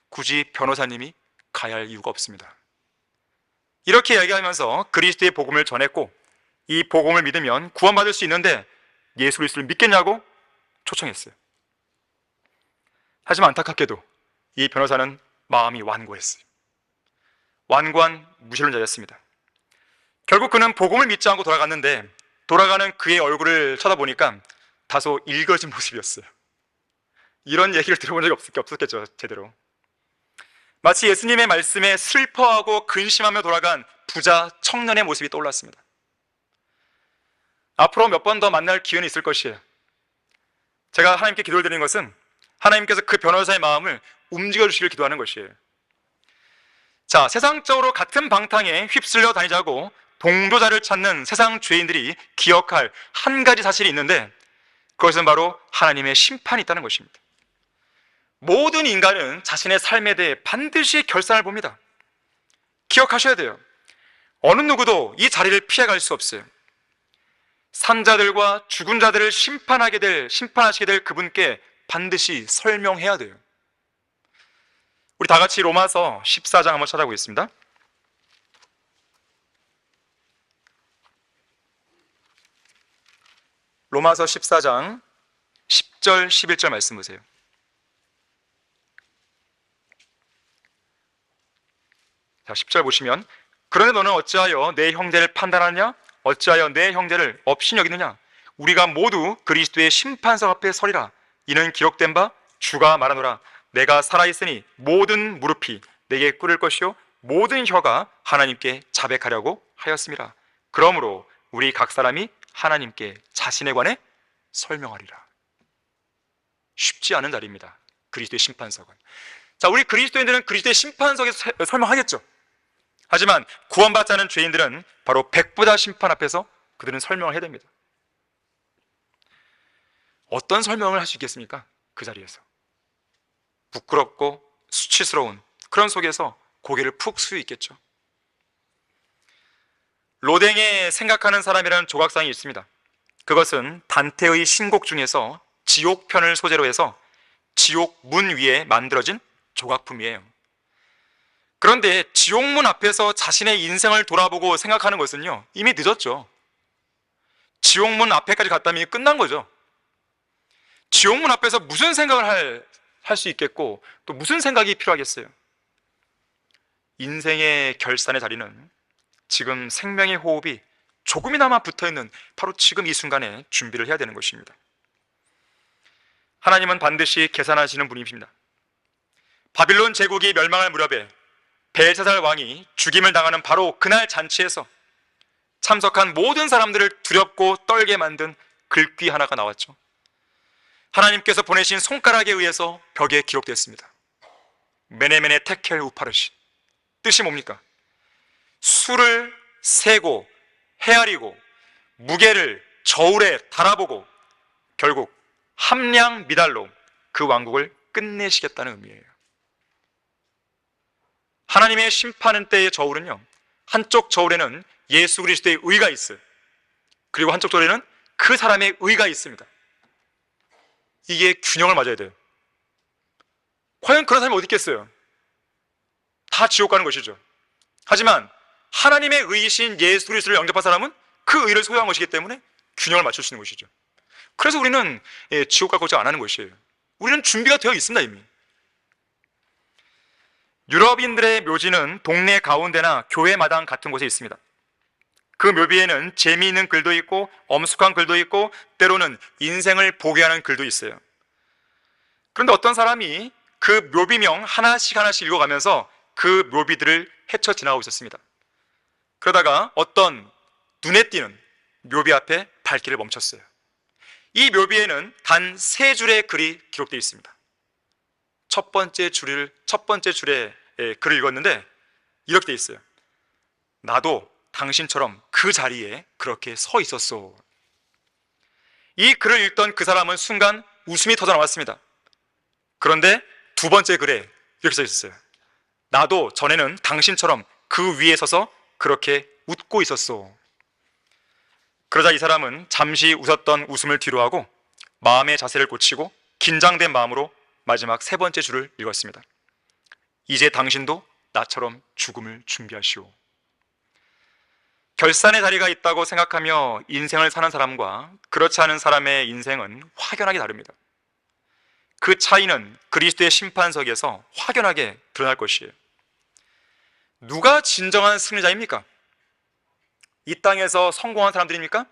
A: 굳이 변호사님이 가야 할 이유가 없습니다. 이렇게 이야기하면서 그리스도의 복음을 전했고 이 복음을 믿으면 구원받을 수 있는데 예수 그리스도를 믿겠냐고 초청했어요. 하지만 안타깝게도 이 변호사는 마음이 완고했어요. 완고한 무신론자였습니다. 결국 그는 복음을 믿지 않고 돌아갔는데 돌아가는 그의 얼굴을 쳐다보니까 다소 일거진 모습이었어요. 이런 얘기를 들어본 적이 없었겠죠, 제대로. 마치 예수님의 말씀에 슬퍼하고 근심하며 돌아간 부자 청년의 모습이 떠올랐습니다. 앞으로 몇 번 더 만날 기회는 있을 것이에요. 제가 하나님께 기도를 드리는 것은 하나님께서 그 변호사의 마음을 움직여 주시길 기도하는 것이에요. 자, 세상적으로 같은 방탕에 휩쓸려 다니자고 동조자를 찾는 세상 죄인들이 기억할 한 가지 사실이 있는데 그것은 바로 하나님의 심판이 있다는 것입니다. 모든 인간은 자신의 삶에 대해 반드시 결산을 봅니다. 기억하셔야 돼요. 어느 누구도 이 자리를 피해갈 수 없어요. 산자들과 죽은 자들을 심판하시게 될 그분께 반드시 설명해야 돼요. 우리 다 같이 로마서 14장 한번 찾아보겠습니다. 로마서 14장 10절 11절 말씀 보세요. 자, 10절 보시면 그런데 너는 어찌하여 내 형제를 판단하느냐? 어찌하여 내 형제를 업신 여기느냐? 우리가 모두 그리스도의 심판석 앞에 서리라. 이는 기록된 바 주가 말하노라. 내가 살아있으니 모든 무릎이 내게 꿇을 것이요 모든 혀가 하나님께 자백하려고 하였습니다. 그러므로 우리 각 사람이 하나님께 자신에 관해 설명하리라. 쉽지 않은 자리입니다. 그리스도의 심판석은. 자, 우리 그리스도인들은 그리스도의 심판석에서 설명하겠죠. 하지만 구원받지 않은 죄인들은 바로 백보자 심판 앞에서 그들은 설명을 해야 됩니다. 어떤 설명을 할 수 있겠습니까? 그 자리에서 부끄럽고 수치스러운 그런 속에서 고개를 푹 숙여 있겠죠. 로댕에 생각하는 사람이라는 조각상이 있습니다. 그것은 단테의 신곡 중에서 지옥편을 소재로 해서 지옥 문 위에 만들어진 조각품이에요. 그런데 지옥문 앞에서 자신의 인생을 돌아보고 생각하는 것은요, 이미 늦었죠. 지옥문 앞에까지 갔다면 끝난 거죠. 지옥문 앞에서 무슨 생각을 할 수 있겠고 또 무슨 생각이 필요하겠어요? 인생의 결산의 자리는 지금 생명의 호흡이 조금이나마 붙어있는 바로 지금 이 순간에 준비를 해야 되는 것입니다. 하나님은 반드시 계산하시는 분이십니다. 바빌론 제국이 멸망할 무렵에 벨사살 왕이 죽임을 당하는 바로 그날 잔치에서 참석한 모든 사람들을 두렵고 떨게 만든 글귀 하나가 나왔죠. 하나님께서 보내신 손가락에 의해서 벽에 기록됐습니다. 메네메네 테켈 우파르시. 뜻이 뭡니까? 수를 세고 헤아리고 무게를 저울에 달아보고 결국 함량 미달로 그 왕국을 끝내시겠다는 의미예요. 하나님의 심판 때의 저울은요, 한쪽 저울에는 예수 그리스도의 의가 있어요. 그리고 한쪽 저울에는 그 사람의 의가 있습니다. 이게 균형을 맞아야 돼요. 과연 그런 사람이 어디 있겠어요? 다 지옥 가는 것이죠. 하지만 하나님의 의이신 예수 그리스도를 영접한 사람은 그 의를 소유한 것이기 때문에 균형을 맞출 수 있는 것이죠. 그래서 우리는 지옥 갈 걱정 안 하는 것이에요. 우리는 준비가 되어 있습니다. 이미. 유럽인들의 묘지는 동네 가운데나 교회 마당 같은 곳에 있습니다. 그 묘비에는 재미있는 글도 있고 엄숙한 글도 있고 때로는 인생을 보게 하는 글도 있어요. 그런데 어떤 사람이 그 묘비명 하나씩 읽어가면서 그 묘비들을 헤쳐 지나가고 있었습니다. 그러다가 어떤 눈에 띄는 묘비 앞에 발길을 멈췄어요. 이 묘비에는 단 3줄의 글이 기록되어 있습니다. 첫 번째 줄에 글을 읽었는데 이렇게 되어 있어요. 나도 당신처럼 그 자리에 그렇게 서 있었소. 이 글을 읽던 그 사람은 순간 웃음이 터져 나왔습니다. 그런데 두 번째 글에 이렇게 써 있었어요. 나도 전에는 당신처럼 그 위에 서서 그렇게 웃고 있었소. 그러자 이 사람은 잠시 웃었던 웃음을 뒤로하고 마음의 자세를 고치고 긴장된 마음으로 마지막 3번째 줄을 읽었습니다. 이제 당신도 나처럼 죽음을 준비하시오. 결산의 자리가 있다고 생각하며 인생을 사는 사람과 그렇지 않은 사람의 인생은 확연하게 다릅니다. 그 차이는 그리스도의 심판석에서 확연하게 드러날 것이에요. 누가 진정한 승리자입니까? 이 땅에서 성공한 사람들입니까?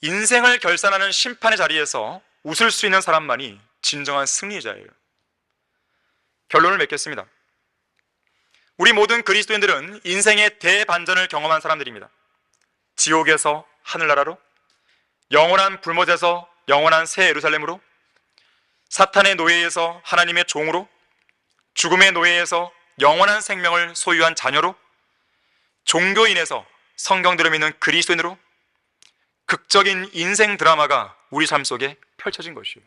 A: 인생을 결산하는 심판의 자리에서 웃을 수 있는 사람만이 진정한 승리자예요. 결론을 맺겠습니다. 우리 모든 그리스도인들은 인생의 대반전을 경험한 사람들입니다. 지옥에서 하늘나라로, 영원한 불못에서 영원한 새 예루살렘으로, 사탄의 노예에서 하나님의 종으로, 죽음의 노예에서 영원한 생명을 소유한 자녀로, 종교인에서 성경대로 믿는 그리스도인으로 극적인 인생 드라마가 우리 삶 속에 펼쳐진 것이에요.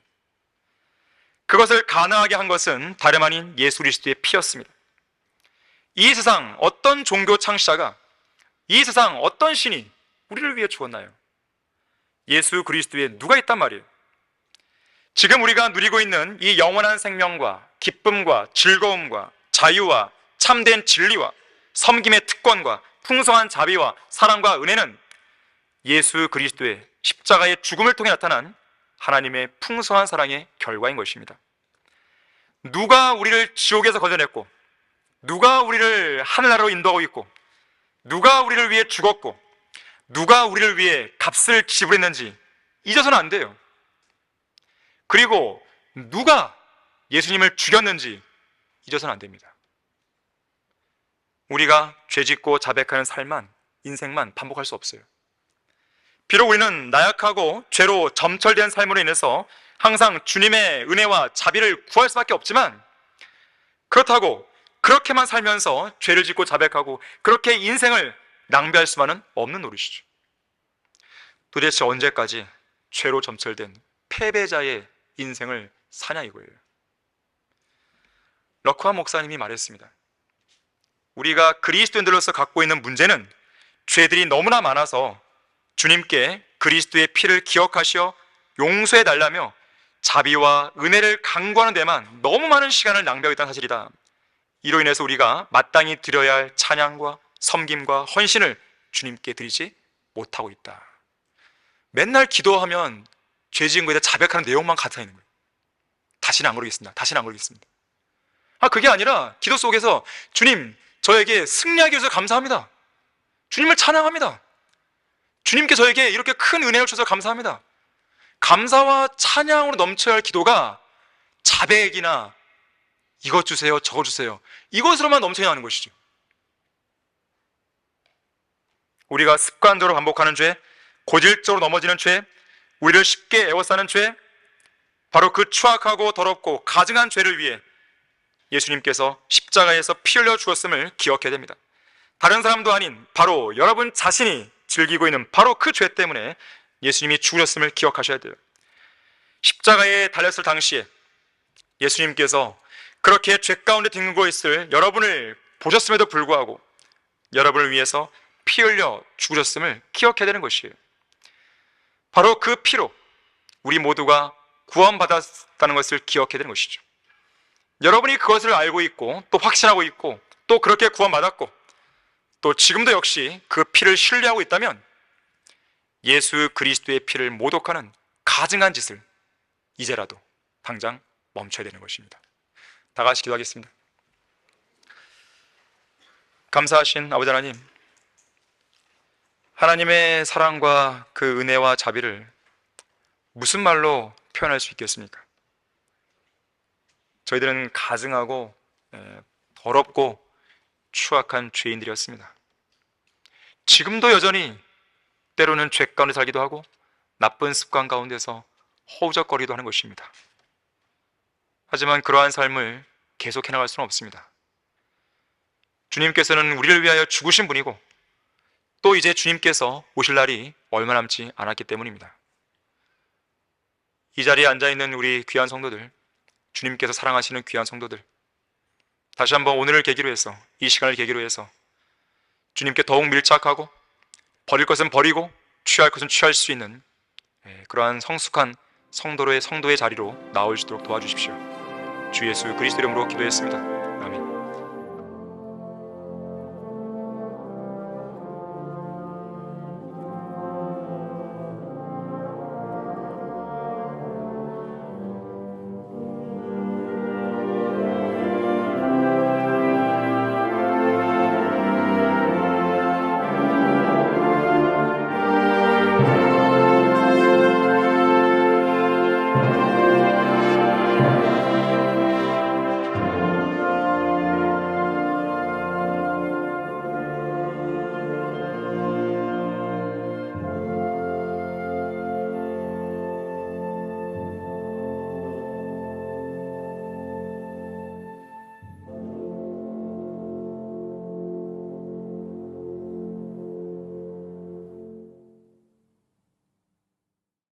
A: 그것을 가능하게 한 것은 다름 아닌 예수 그리스도의 피였습니다. 이 세상 어떤 종교 창시자가, 이 세상 어떤 신이 우리를 위해 죽었나요? 예수 그리스도에 누가 있단 말이에요. 지금 우리가 누리고 있는 이 영원한 생명과 기쁨과 즐거움과 자유와 참된 진리와 섬김의 특권과 풍성한 자비와 사랑과 은혜는 예수 그리스도의 십자가의 죽음을 통해 나타난 하나님의 풍성한 사랑의 결과인 것입니다. 누가 우리를 지옥에서 건져냈고, 누가 우리를 하늘나라로 인도하고 있고, 누가 우리를 위해 죽었고, 누가 우리를 위해 값을 지불했는지 잊어서는 안 돼요. 그리고 누가 예수님을 죽였는지 잊어서는 안 됩니다. 우리가 죄짓고 자백하는 삶만, 인생만 반복할 수 없어요. 비록 우리는 나약하고 죄로 점철된 삶으로 인해서 항상 주님의 은혜와 자비를 구할 수밖에 없지만 그렇다고 그렇게만 살면서 죄를 짓고 자백하고 그렇게 인생을 낭비할 수만은 없는 노릇이죠. 도대체 언제까지 죄로 점철된 패배자의 인생을 사냐 이거예요. 러크한 목사님이 말했습니다. 우리가 그리스도인들로서 갖고 있는 문제는 죄들이 너무나 많아서 주님께 그리스도의 피를 기억하시어 용서해 달라며 자비와 은혜를 강구하는 데만 너무 많은 시간을 낭비하고 있다는 사실이다. 이로 인해서 우리가 마땅히 드려야 할 찬양과 섬김과 헌신을 주님께 드리지 못하고 있다. 맨날 기도하면 죄 지은 거에 대해 자백하는 내용만 같아 있는 거예요. 다시는 안 그러겠습니다. 다시는 안 그러겠습니다. 그게 아니라 기도 속에서 주님, 저에게 승리하게 해주셔서 감사합니다. 주님을 찬양합니다. 주님께 저에게 이렇게 큰 은혜를 주셔서 감사합니다. 감사와 찬양으로 넘쳐야 할 기도가 자백이나 이것 주세요, 저것 주세요, 이것으로만 넘쳐야 하는 것이죠. 우리가 습관적으로 반복하는 죄, 고질적으로 넘어지는 죄, 우리를 쉽게 에워싸는 죄, 바로 그 추악하고 더럽고 가증한 죄를 위해 예수님께서 십자가에서 피 흘려 죽었음을 기억해야 됩니다. 다른 사람도 아닌 바로 여러분 자신이 즐기고 있는 바로 그 죄 때문에 예수님이 죽으셨음을 기억하셔야 돼요. 십자가에 달렸을 당시에 예수님께서 그렇게 죄 가운데 뒹굴고 있을 여러분을 보셨음에도 불구하고 여러분을 위해서 피 흘려 죽으셨음을 기억해야 되는 것이에요. 바로 그 피로 우리 모두가 구원받았다는 것을 기억해야 되는 것이죠. 여러분이 그것을 알고 있고 또 확신하고 있고 또 그렇게 구원받았고 또 지금도 역시 그 피를 신뢰하고 있다면 예수 그리스도의 피를 모독하는 가증한 짓을 이제라도 당장 멈춰야 되는 것입니다. 다 같이 기도하겠습니다. 감사하신 아버지 하나님, 하나님의 사랑과 그 은혜와 자비를 무슨 말로 표현할 수 있겠습니까? 저희들은 가증하고 더럽고 추악한 죄인들이었습니다. 지금도 여전히 때로는 죄 가운데 살기도 하고 나쁜 습관 가운데서 허우적거리기도 하는 것입니다. 하지만 그러한 삶을 계속해 나갈 수는 없습니다. 주님께서는 우리를 위하여 죽으신 분이고 또 이제 주님께서 오실 날이 얼마 남지 않았기 때문입니다. 이 자리에 앉아있는 우리 귀한 성도들, 주님께서 사랑하시는 귀한 성도들, 다시 한번 오늘을 계기로 해서, 이 시간을 계기로 해서 주님께 더욱 밀착하고 버릴 것은 버리고 취할 것은 취할 수 있는 그러한 성숙한 성도의 자리로 나올 수 있도록 도와주십시오. 주 예수 그리스도 이름으로 기도했습니다.